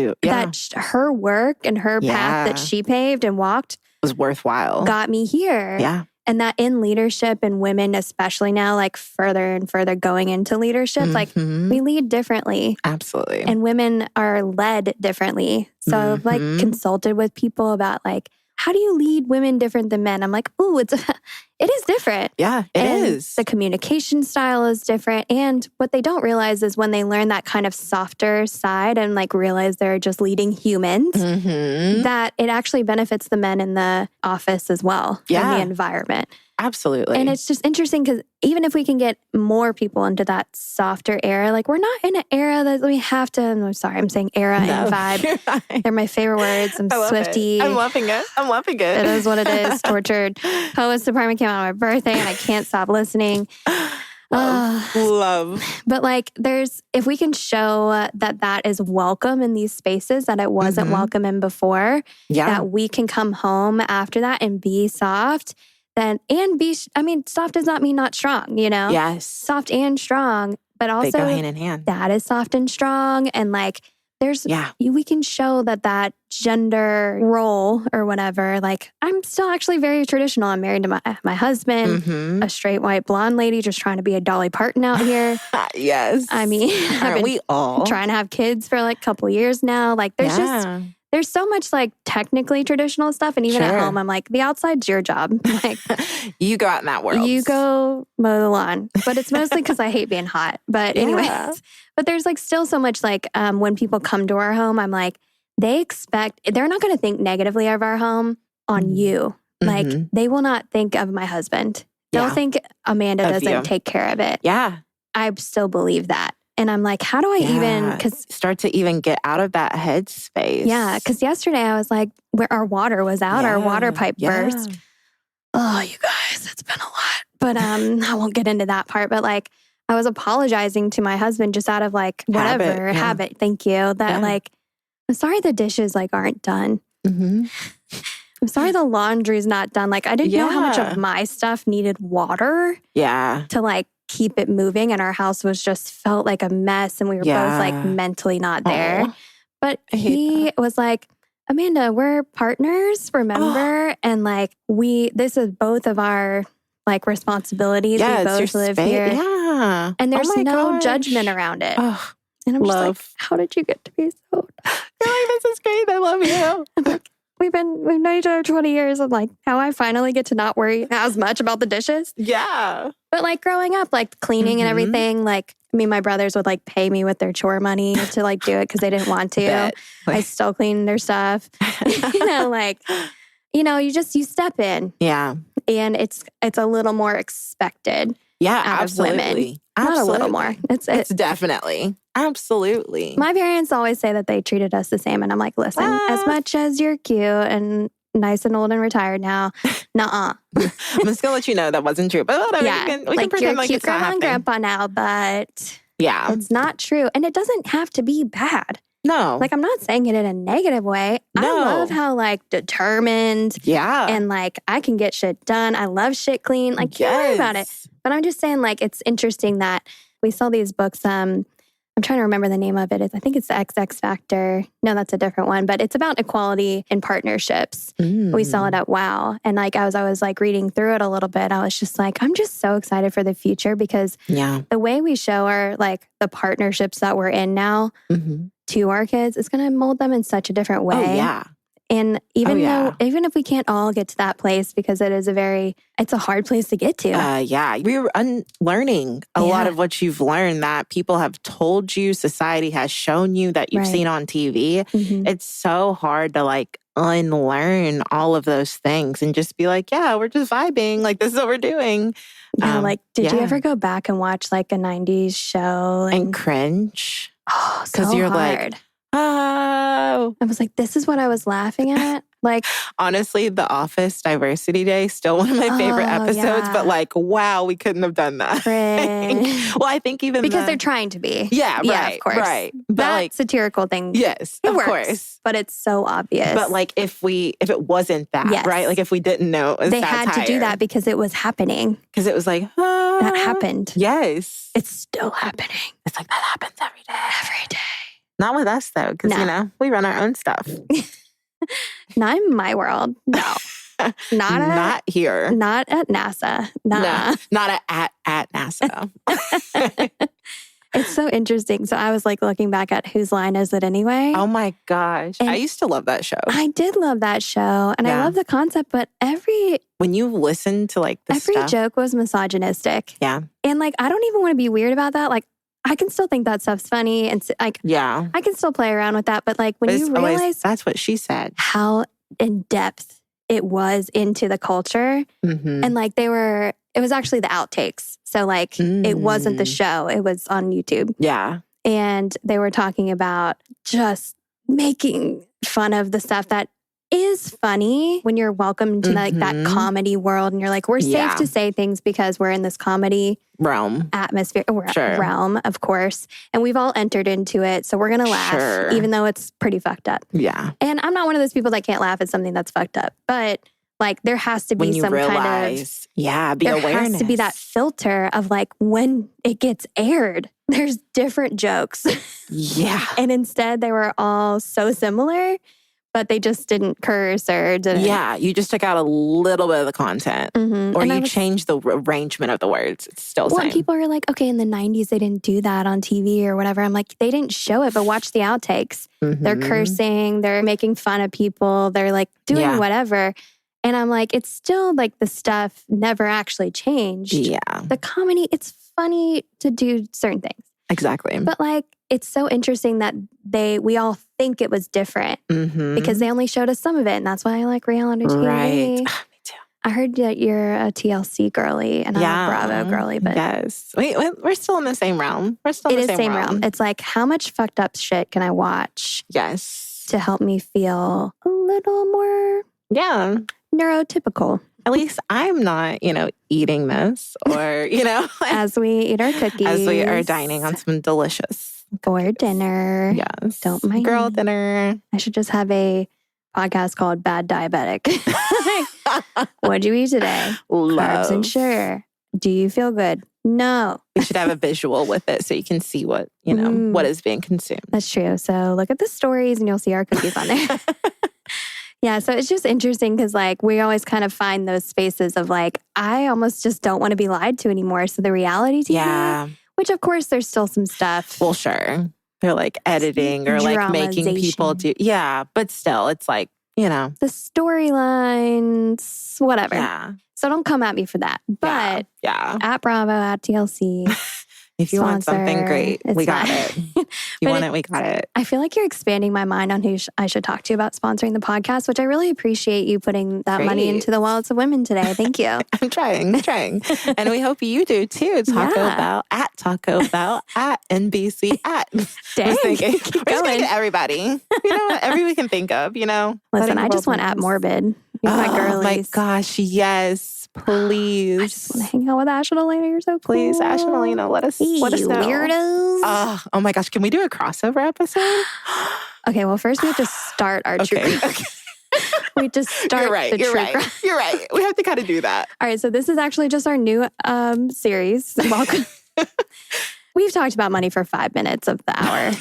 her work and her path that she paved and walked was worthwhile. Got me here. And that in leadership, and women especially now, like further and further going into leadership, like we lead differently. Absolutely. And women are led differently. So I've like consulted with people about like, how do you lead women different than men? I'm like, ooh, it is different. Yeah, it is. The communication style is different. And what they don't realize is when they learn that kind of softer side and like realize they're just leading humans, that it actually benefits the men in the office as well, in the environment. Absolutely. And it's just interesting because even if we can get more people into that softer era, like we're not in an era that we have to, I'm sorry, I'm saying era and vibe. They're my favorite words. I'm Swiftie. I'm loving it. It is what it is. Tortured Poets Department came out on my birthday and I can't stop listening. Love. But like if we can show that is welcome in these spaces that it wasn't welcome in before, that we can come home after that and be soft. Soft does not mean not strong, Yes. Soft and strong, but also they go hand in hand. That is soft and strong. And like, we can show that gender role or whatever, like I'm still actually very traditional. I'm married to my husband, a straight white blonde lady, just trying to be a Dolly Parton out here. Yes. I mean, Aren't we all trying to have kids for like a couple years now. Like there's so much like technically traditional stuff. And even at home, I'm like, the outside's your job. Like you go out in that world. You go mow the lawn. But it's mostly because I hate being hot. But anyways, but there's like still so much like when people come to our home, I'm like, they're not going to think negatively of our home on you. Like they will not think of my husband. They'll think Amanda doesn't take care of it. Yeah. I still believe that. And I'm like, how do I start to even get out of that headspace? Yeah, because yesterday I was like, where our water was out, our water pipe burst. Oh, you guys, it's been a lot. But I won't get into that part. But like, I was apologizing to my husband just out of like, whatever, habit, thank you. That like, I'm sorry the dishes like aren't done. I'm sorry the laundry's not done. Like, I didn't know how much of my stuff needed water. To like, keep it moving, and our house felt like a mess, and we were both like mentally not there. But he was like, Amanda, we're partners, remember? And like this is both of our like responsibilities. We both live here. And there's no judgment around it. And I'm just like, how did you get to be so You're like, this is great. I love you. I'm like, we've known each other 20 years. And like, how I finally get to not worry as much about the dishes. But like growing up, like cleaning and everything, like, I mean, my brothers would like pay me with their chore money to like do it because they didn't want to. I still clean their stuff. You step in. And it's a little more expected. Out of women. Not a little more. It's definitely. Absolutely. My parents always say that they treated us the same. And I'm like, listen, as much as you're cute and nice and old and retired now, nuh-uh. I'm just going to let you know that wasn't true. But whatever, we can pretend like it's not happening. You're cute grandma and grandpa now, but it's not true. And it doesn't have to be bad. No. Like, I'm not saying it in a negative way. No. I love how, like, determined. And, like, I can get shit done. I love shit clean. Like, don't worry about it. But I'm just saying, like, it's interesting that we saw these books. I'm I'm trying to remember the name of it. I think it's the XX Factor. No, that's a different one. But it's about equality in partnerships. We saw it at WOW. And like as I was like reading through it a little bit, I was just like, I'm just so excited for the future because the way we show our like the partnerships that we're in now to our kids is going to mold them in such a different way. Oh, yeah. And even if we can't all get to that place because it's a hard place to get to. We're unlearning a lot of what you've learned that people have told you, society has shown you that you've seen on TV. It's so hard to like unlearn all of those things and just be like, yeah, we're just vibing. Like this is what we're doing. Yeah, did you ever go back and watch like a 90s show? And cringe? Oh, so you're hard. Like, oh. I was like, this is what I was laughing at. Like, honestly, The Office Diversity Day, still one of my favorite episodes, but like, wow, we couldn't have done that. Well, I think even because they're trying to be. Yeah, right, of course. Right. But that like, satirical thing. Yes, it of works, course. But it's so obvious. But like, if it wasn't that, right? Like if we didn't know it was they had to do that because it was happening. Because it was like, that happened. Yes. It's still happening. It's like, that happens every day. Every day. Not with us, though, because, we run our own stuff. Not in my world. No. Not here. Not at NASA. No, not at NASA. It's so interesting. So I was like looking back at Whose Line Is It Anyway? Oh my gosh. And I used to love that show. I did love that show. And I love the concept, but when you listen to like the every joke was misogynistic. Yeah. And like, I don't even want to be weird about that. Like, I can still think that stuff's funny and like, I can still play around with that. But like when you realize that's what she said, how in depth it was into the culture and like it was actually the outtakes. So like it wasn't the show, it was on YouTube. Yeah. And they were talking about just making fun of the stuff that is funny when you're welcome to like that comedy world and you're like, we're safe to say things because we're in this comedy realm atmosphere, realm, of course. And we've all entered into it. So we're going to laugh, even though it's pretty fucked up. Yeah. And I'm not one of those people that can't laugh at something that's fucked up, but like there has to be some kind of, there has to be that filter of like when it gets aired, there's different jokes. Yeah. And instead they were all so similar, but they just didn't curse or didn't. Yeah, you just took out a little bit of the content. Or you changed the arrangement of the words. It's still the same. People are like, okay, in the 90s, they didn't do that on TV or whatever. I'm like, they didn't show it, but watch the outtakes. They're cursing. They're making fun of people. They're like doing whatever. And I'm like, it's still like the stuff never actually changed. Yeah. The comedy, it's funny to do certain things. Exactly. But like, it's so interesting that we all think it was different because they only showed us some of it. And that's why I like reality TV. Right. Me too. I heard that you're a TLC girly and I'm a Bravo girly. But yes. We're still in the same realm. We're still in the same realm. It's like, how much fucked up shit can I watch? Yes. To help me feel a little more neurotypical. At least I'm not, eating this or, as we eat our cookies. As we are dining on some delicious for dinner. Yes. Don't mind. Girl dinner. I should just have a podcast called Bad Diabetic. What'd you eat today? Carbs and sugar. Do you feel good? No. We should have a visual with it so you can see what, what is being consumed. That's true. So look at the stories and you'll see our cookies on there. Yeah, so it's just interesting because like we always kind of find those spaces of like, I almost just don't want to be lied to anymore. So the reality TV, which of course there's still some stuff. Well, sure. They're like editing or like making people do. Yeah, but still it's like, the storylines, whatever. Yeah. So don't come at me for that. But at Bravo, at TLC. If you want something great, we got it. If you want it, we got it. I feel like you're expanding my mind on who I should talk to about sponsoring the podcast, which I really appreciat you putting that money into the wallets of women today. Thank you. I'm trying. And we hope you do too. Taco Bell, at NBC, at. Dang, we're just going to get everybody. Every we can think of, Listen, I just want at Morbid. You're my girlies. Oh my gosh, yes. Please. I just want to hang out with Ash and Elena. You're so cool. Please, Ash and Elena, let us know. Weirdos. Oh my gosh, can we do a crossover episode? Okay, well, first we have to start our true crime. Okay. We just start You're right. We have to kind of do that. All right, so this is actually just our new series. Welcome. We've talked about money for 5 minutes of the hour.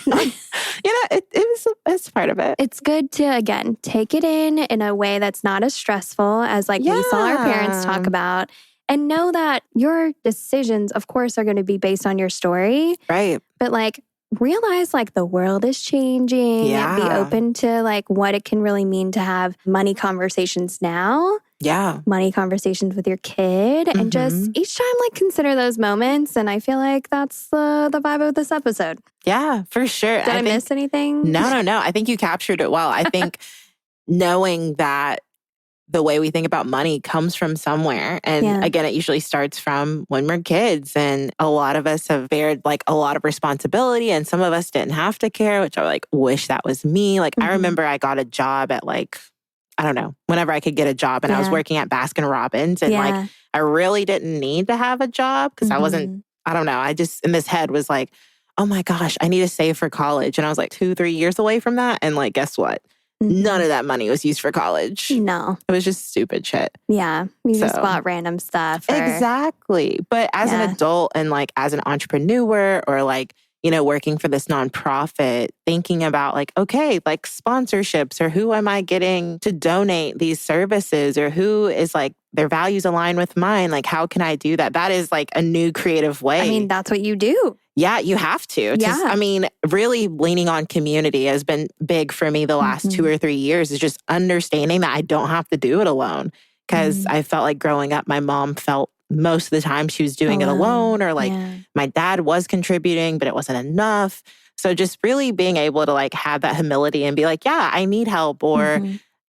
It's part of it. It's good to, again, take it in a way that's not as stressful as like we saw our parents talk about. And know that your decisions, of course, are going to be based on your story. Right. But like, realize like the world is changing. Yeah. Be open to like what it can really mean to have money conversations now. Yeah. Money conversations with your kid. And just each time like consider those moments. And I feel like that's the vibe of this episode. Yeah, for sure. Did I miss anything? No. I think you captured it well. I think knowing that the way we think about money comes from somewhere. And again, it usually starts from when we're kids. And a lot of us have bared like a lot of responsibility and some of us didn't have to care, which I like wish that was me. Like I remember I got a job at like, I don't know, whenever I could get a job and I was working at Baskin Robbins and like I really didn't need to have a job because I wasn't, I don't know. I just in this head was like, oh my gosh, I need to save for college. And I was like 2-3 years away from that. And like, guess what? None of that money was used for college. No. It was just stupid shit. Yeah. You just bought random stuff. Exactly. But as an adult and like as an entrepreneur or like, you know, working for this nonprofit, thinking about like, okay, like sponsorships or who am I getting to donate these services or who is like their values align with mine? Like, how can I do that? That is like a new creative way. I mean, that's what you do. Yeah, you have to. Just, I mean, really leaning on community has been big for me the last 2 or 3 years is just understanding that I don't have to do it alone. Because I felt like growing up, my mom felt most of the time she was doing it alone or like my dad was contributing, but it wasn't enough. So just really being able to like have that humility and be like, yeah, I need help or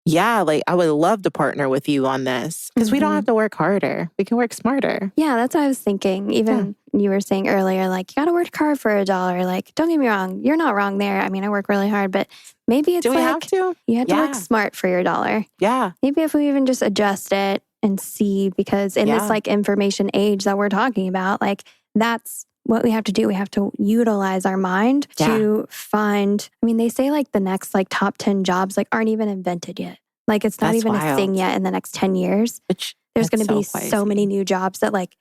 yeah, like I would love to partner with you on this because we don't have to work harder. We can work smarter. Yeah, that's what I was thinking. Even you were saying earlier, like, you got to work hard for $1. Like, don't get me wrong. You're not wrong there. I mean, I work really hard, but maybe it's Do we like have to? you have to work smart for your $1. Yeah. Maybe if we even just adjust it and see, because in this like information age that we're talking about, like that's what we have to do. We have to utilize our mind to find, I mean, they say like the next like top 10 jobs like aren't even invented yet. Like it's not even a thing yet in the next 10 years. There's going to be so many new jobs that like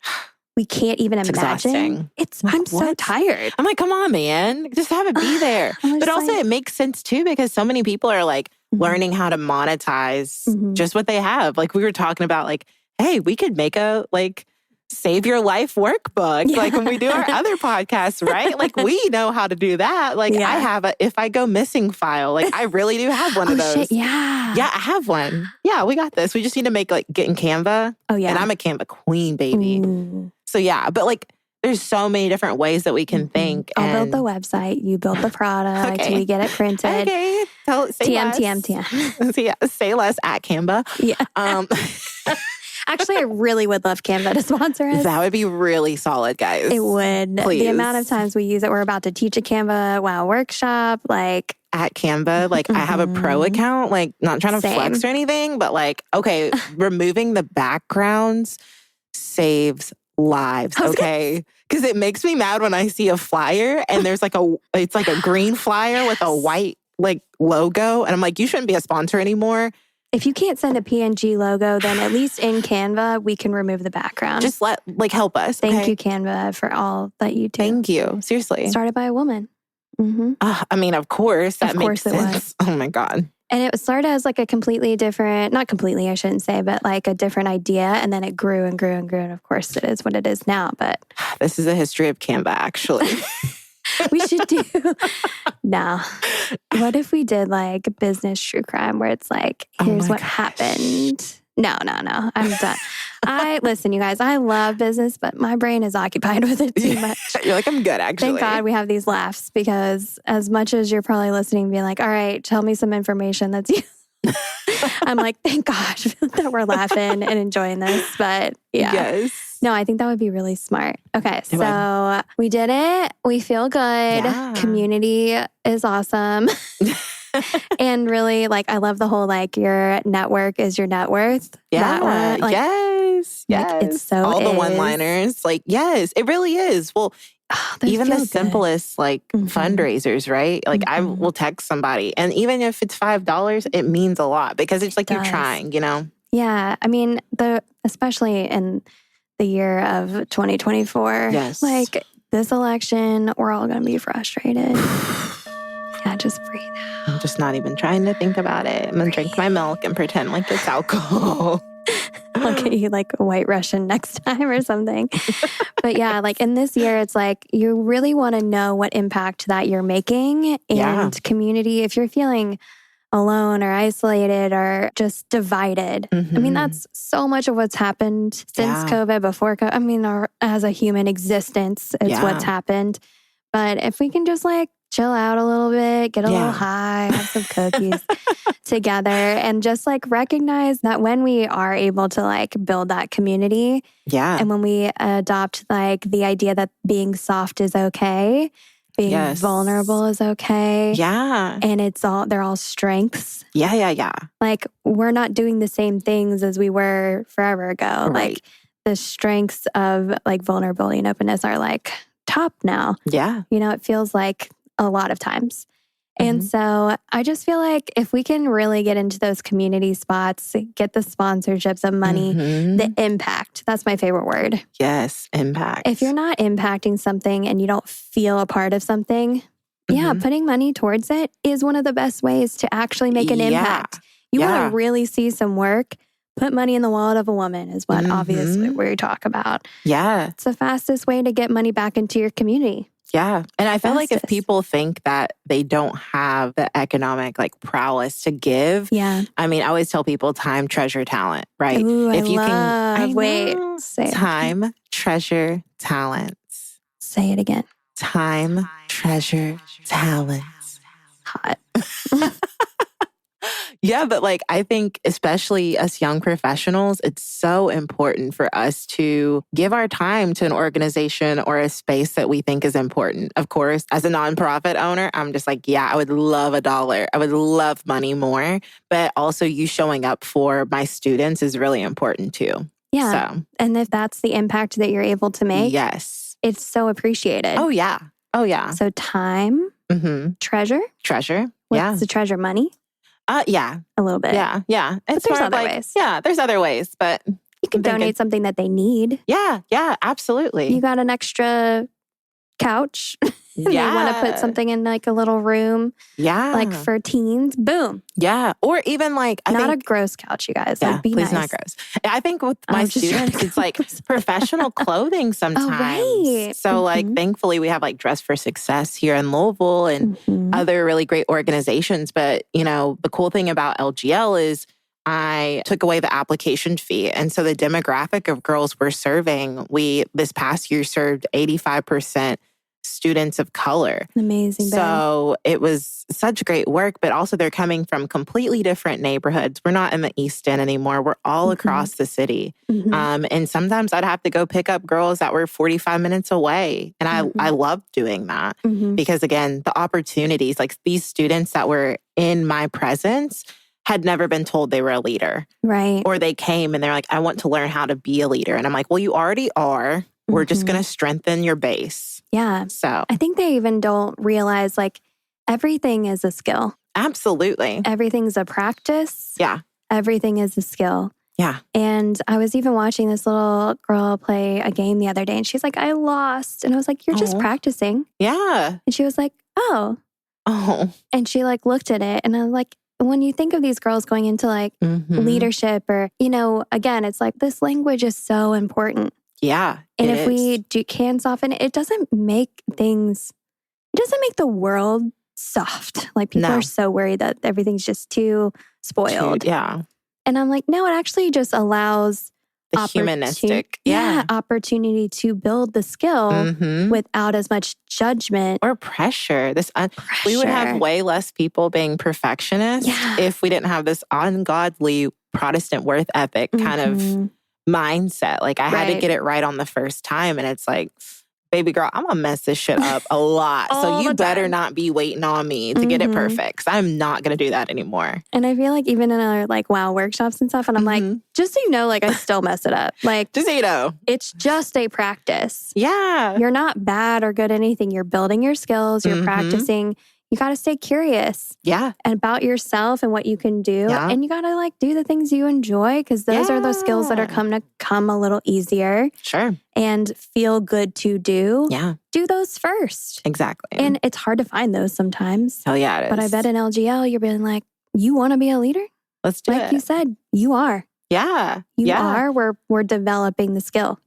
we can't even imagine. Exhausting. I'm so tired. I'm like, come on, man. Just have it be there. But also it makes sense too because so many people are like learning how to monetize just what they have. Like we were talking about like, hey, we could make a like save your life workbook. Like when we do our other podcasts, right? Like we know how to do that. Like I have a if I go missing file. Like I really do have one of those. Shit, yeah. Yeah, I have one. Yeah, we got this. We just need to make like get in Canva. Oh yeah. And I'm a Canva queen, baby. Ooh. So yeah, but like there's so many different ways that we can think. I'll build the website. You build the product. We get it printed. Okay. TM. So yeah, say less at Canva. Yeah. Actually, I really would love Canva to sponsor us. That would be really solid, guys. It would. Please. The amount of times we use it. We're about to teach a Canva workshop. Like at Canva, like I have a pro account, like not trying to flex or anything, but like, okay, removing the backgrounds saves lives, okay? Because it makes me mad when I see a flyer and there's like it's like a green flyer with a white like logo. And I'm like, you shouldn't be a sponsor anymore. If you can't send a PNG logo, then at least in Canva, we can remove the background. Just help us. Thank you, Canva, for all that you do. Thank you. Seriously. Started by a woman. I mean, of course, that makes sense. Oh my God. And it started as like a completely different, not completely, I shouldn't say, but like a different idea. And then it grew and grew and grew. And of course, it is what it is now. But this is a history of Canva, actually. We should do. No. What if we did like business true crime where it's like, here's what happened. No. I'm done. Listen, you guys, I love business, but my brain is occupied with it too much. You're like, I'm good, actually. Thank God we have these laughs because as much as you're probably listening, being like, all right, tell me some information that's you. I'm like, thank God that we're laughing and enjoying this. But yeah. Yes. No, I think that would be really smart. Okay, so we did it. We feel good. Yeah. Community is awesome. And really, like, I love the whole, like, your network is your net worth. Yeah. That one, like, yes. Like, it's so all the one-liners. Like, yes, it really is. Well, even the simplest, like, fundraisers, right? Like, I will text somebody. And even if it's $5, it means a lot because it's like you're trying, you know? Yeah. I mean, especially in the year of 2024, like, this election, we're all going to be frustrated. Yeah, just breathe out. I'm just not even trying to think about it. I'm going to drink my milk and pretend like it's alcohol. I'll get you like a White Russian next time or something. But yeah, like in this year, it's like you really want to know what impact that you're making and community. If you're feeling alone or isolated or just divided. I mean, that's so much of what's happened since COVID, before COVID. I mean, as a human existence, it's what's happened. But if we can just like chill out a little bit, get a little high, have some cookies together, and just like recognize that when we are able to like build that community, and when we adopt like the idea that being soft is okay, being vulnerable is okay. And they're all strengths. Like we're not doing the same things as we were forever ago. Right. Like the strengths of like vulnerability and openness are like top now. You know, it feels like a lot of times. And so I just feel like if we can really get into those community spots, get the sponsorships of money, the impact, that's my favorite word. Yes, impact. If you're not impacting something and you don't feel a part of something, putting money towards it is one of the best ways to actually make an impact. You want to really see some work, put money in the wallet of a woman is what obviously we talk about. It's the fastest way to get money back into your community. And I feel like if people think that they don't have the economic like prowess to give, I mean, I always tell people time, treasure, talent, right? Ooh, if I you love, can, say time, treasure, talents. Say it again. Time, treasure, talents. Hot. Yeah, but like I think especially us young professionals, it's so important for us to give our time to an organization or a space that we think is important. Of course, as a nonprofit owner, I'm just like, I would love $1. I would love money more. But also you showing up for my students is really important too. So, and if that's the impact that you're able to make, it's so appreciated. Oh, yeah. So time, treasure. What's the treasure? Money? A little bit. Yeah. But there's other ways. Yeah, there's other ways, but you can donate something that they need. Yeah, absolutely. You got an extra couch. They want to put something in like a little room. Like for teens. Boom. Or even like not a gross couch, you guys. Like, be please nice. Not gross. I think with my students, it's like professional clothing sometimes. Right. So like thankfully we have like Dress for Success here in Louisville and other really great organizations. But you know, the cool thing about LGL is I took away the application fee. And so the demographic of girls we're serving, this past year served 85% students of color. Amazing. So it was such great work, but also they're coming from completely different neighborhoods. We're not in the East End anymore. We're all across the city. And sometimes I'd have to go pick up girls that were 45 minutes away. And I loved doing that because again, the opportunities, like these students that were in my presence had never been told they were a leader. Right. Or they came and they're like, I want to learn how to be a leader. And I'm like, well, you already are. We're just going to strengthen your base. So I think they even don't realize like everything is a skill. Absolutely. Everything's a practice. Everything is a skill. And I was even watching this little girl play a game the other day and she's like, I lost. And I was like, you're just practicing. And she was like, oh. And she like looked at it and I was like, when you think of these girls going into like leadership or, you know, again, it's like this language is so important. And if we can soften it, it doesn't make the world soft. Like people are so worried that everything's just too spoiled. And I'm like, no, it actually just allows the humanistic. Opportunity to build the skill without as much judgment. Or pressure. We would have way less people being perfectionists if we didn't have this ungodly Protestant worth ethic kind of mindset. Like I had to get it right on the first time. And it's like, baby girl, I'm going to mess this shit up a lot. So you better not be waiting on me to get it perfect. Because I'm not going to do that anymore. And I feel like even in our like WOW workshops and stuff, and I'm like, just so you know, like I still mess it up. Like, just so you know. It's just a practice. You're not bad or good at anything. You're building your skills. You're practicing. you got to stay curious. Yeah. And about yourself and what you can do. Yeah. And you got to like do the things you enjoy because those are those skills that are come a little easier. Sure. And feel good to do. Yeah. Do those first. Exactly. And it's hard to find those sometimes. Oh, yeah, it is. But I bet in LGL, you're being like, you want to be a leader? Let's do it. Like you said, you are. Yeah. You are. We're developing the skill.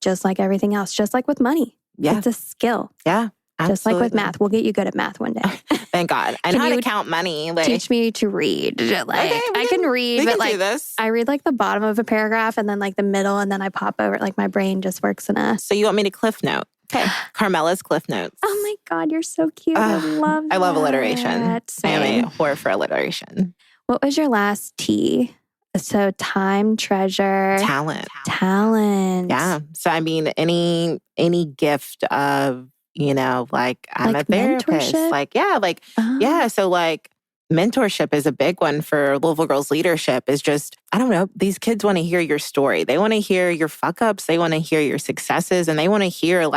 Just like everything else. Just like with money. Yeah. It's a skill. Yeah. Absolutely. Just like with math. We'll get you good at math one day. Thank God. I know how to count money. Like, teach me to read. Like I can read, but like I read like the bottom of a paragraph and then like the middle and then I pop over. Like my brain just works in a... So you want me to cliff note? Okay. Carmella's cliff notes. Oh my God, you're so cute. I love that. I love alliteration. Same. I am a whore for alliteration. What was your last T? So time, treasure, talent. Yeah. So I mean, any gift of, like I'm like a therapist. Mentorship? So like mentorship is a big one for Louisville Girls Leadership is just, I don't know, these kids want to hear your story. They want to hear your fuck ups. They want to hear your successes and they want to hear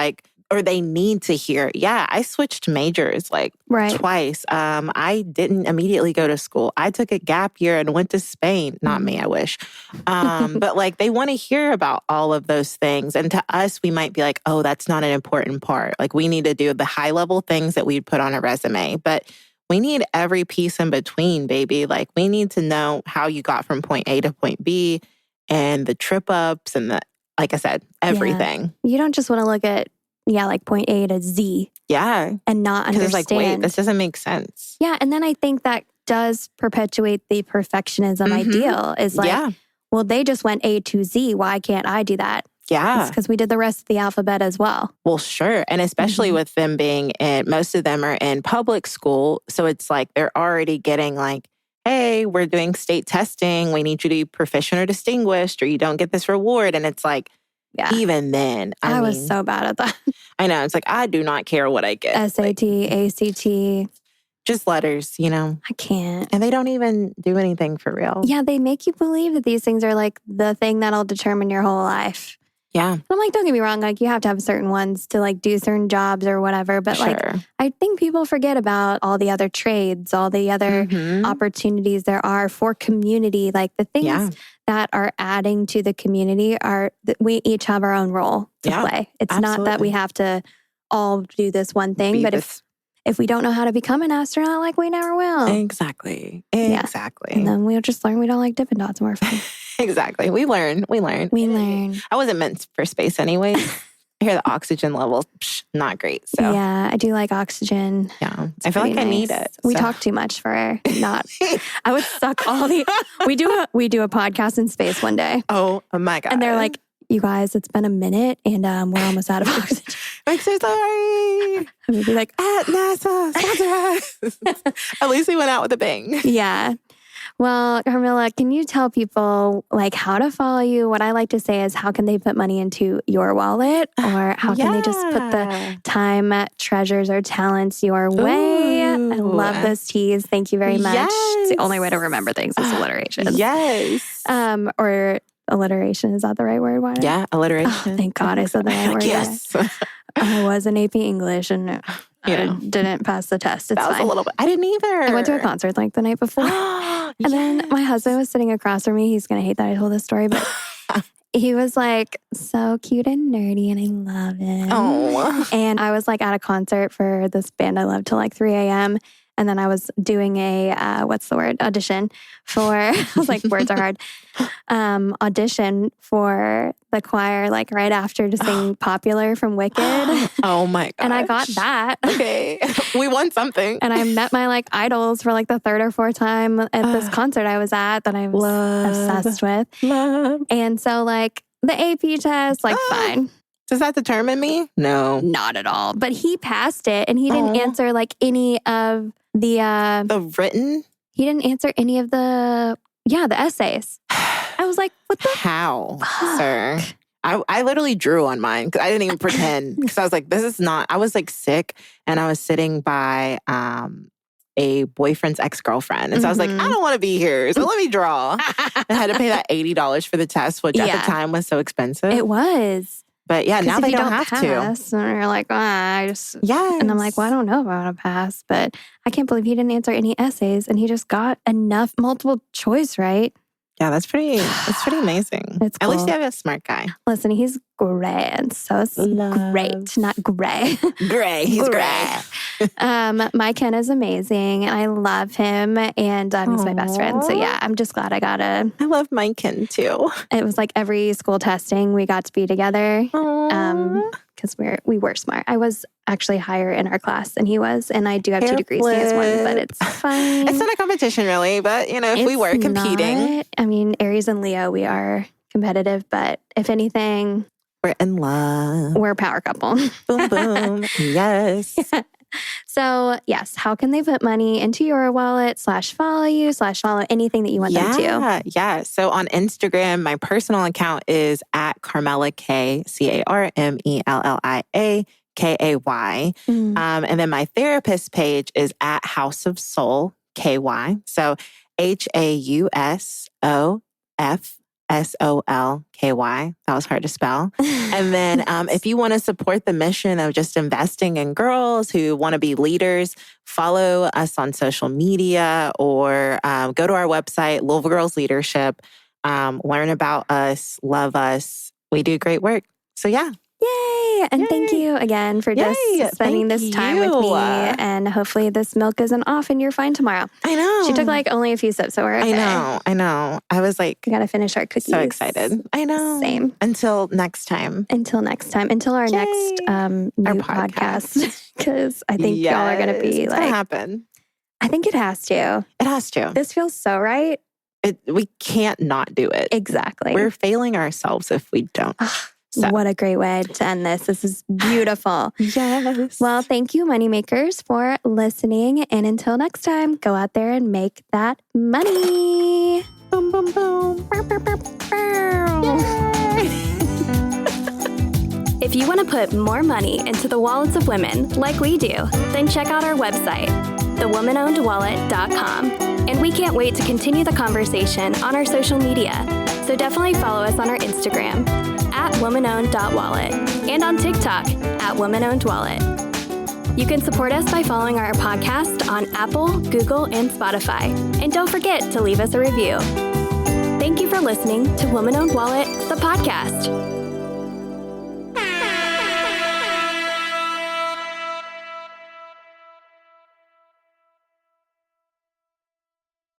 or they need to hear. Yeah, I switched majors twice. I didn't immediately go to school. I took a gap year and went to Spain. Not me, I wish. But they want to hear about all of those things. And to us, we might be like, oh, that's not an important part. Like we need to do the high level things that we'd put on a resume. But we need every piece in between, baby. Like we need to know how you got from point A to point B and the trip ups and like I said, everything. Yeah. You don't just want to look at like point A to Z. Yeah. And not understand. Because it's like, wait, this doesn't make sense. Yeah. And then I think that does perpetuate the perfectionism ideal. Is like, well, they just went A to Z. Why can't I do that? Yeah. It's because we did the rest of the alphabet as well. Well, sure. And especially with them being most of them are in public school. So it's like they're already getting like, hey, we're doing state testing. We need you to be proficient or distinguished or you don't get this reward. And it's like, even then, I was so bad at that. I know. It's like, I do not care what I get. SAT, ACT. Just letters, I can't. And they don't even do anything for real. Yeah, they make you believe that these things are like the thing that'll determine your whole life. Yeah. And I'm like, don't get me wrong. Like you have to have certain ones to like do certain jobs or whatever. But like, I think people forget about all the other trades, all the other opportunities there are for community. Like the things that are adding to the community are that we each have our own role to play. It's not that we have to all do this one thing, but if we don't know how to become an astronaut, like we never will. Exactly. And then we'll just learn we don't like Dippin' Dots and we're fine. Exactly. We learn. I wasn't meant for space anyway. I hear the oxygen level, not great. So yeah, I do like oxygen. Yeah. I feel like I need it. We talk too much for not. I would suck all the. We do a podcast in space one day. Oh my God. And they're like, you guys, it's been a minute and we're almost out of oxygen. I'm so sorry. And we'd be like, at NASA, sponsor us. At least we went out with a bang. Yeah. Well, Carmilla, can you tell people like how to follow you? What I like to say is how can they put money into your wallet or how can they just put the time, treasures, or talents your way? I love those T's. Thank you very much. It's the only way to remember things is alliteration. Yes. Or alliteration. Is that the right word? Yeah, alliteration. Oh, thank God I said the right word. Yes. I was an AP English and I didn't pass the test. It's that was fine. a little bit. I didn't either. I went to a concert like the night before. And then my husband was sitting across from me. He's going to hate that I told this story, but he was like so cute and nerdy and I love him. Oh. And I was like at a concert for this band I love till like 3 a.m. And then I was doing a, audition for, I was like, words are hard, audition for the choir, like right after to sing Popular from Wicked. Oh my God. And I got that. Okay. We won something. And I met my like idols for like the third or fourth time at this concert I was at that I was obsessed with. Love. And so like the AP test, like fine. Does that determine me? No. Not at all. But he passed it and he didn't answer like any of the written? He didn't answer any of the essays. I was like, what the? How, sir? I literally drew on mine because I didn't even pretend because I was like, this is not, I was like sick and I was sitting by a boyfriend's ex-girlfriend. And so I was like, I don't want to be here. So let me draw. I had to pay that $80 for the test, which at the time was so expensive. It was. But yeah, now they don't have pass, to. And you're like, Yes. And I'm like, well, I don't know about a pass, but I can't believe he didn't answer any essays and he just got enough multiple choice right. Yeah, that's pretty amazing. It's cool. At least you have a smart guy. Listen, he's gray and so great, not gray. Gray. He's gray. My Ken is amazing and I love him and he's my best friend. So yeah, I'm just glad I love my Ken too. It was like every school testing we got to be together because we were smart. I was actually higher in our class than he was, and I do have 2 degrees. He has 1, but it's fine. It's not a competition really, but if we were competing. I mean, Aries and Leo, we are competitive, but if anything, we're in love. We're a power couple. Boom, boom. Yes. Yeah. So yes, how can they put money into your wallet /follow you /follow anything that you want them to? Yeah. So on Instagram, my personal account is at Carmellia K, CarmelliaKay. And then my therapist page is at House of Soul KY. So HAUSOFSOLKY. That was hard to spell. And then if you want to support the mission of just investing in girls who want to be leaders, follow us on social media or go to our website, Louisville Girls Leadership. Learn about us, love us. We do great work. So yeah. Yay! And thank you again for just spending this time with me. And hopefully this milk isn't off and you're fine tomorrow. I know. She took like only a few sips, so we're okay. I know. I was like... We got to finish our cookies. So excited. I know. Same. Until next time. Until our next new podcast. Because I think y'all are going to be it's like... It's going to happen. I think it has to. It has to. This feels so right. We can't not do it. Exactly. We're failing ourselves if we don't. So. What a great way to end this. This is beautiful. Yes. Well, thank you, moneymakers, for listening. And until next time, go out there and make that money. Boom, boom, boom. If you want to put more money into the wallets of women like we do, then check out our website, thewomanownedwallet.com. And we can't wait to continue the conversation on our social media. So definitely follow us on our Instagram, at womanowned.wallet, and on TikTok, at womanownedwallet. You can support us by following our podcast on Apple, Google, and Spotify. And don't forget to leave us a review. Thank you for listening to Woman Owned Wallet, the podcast.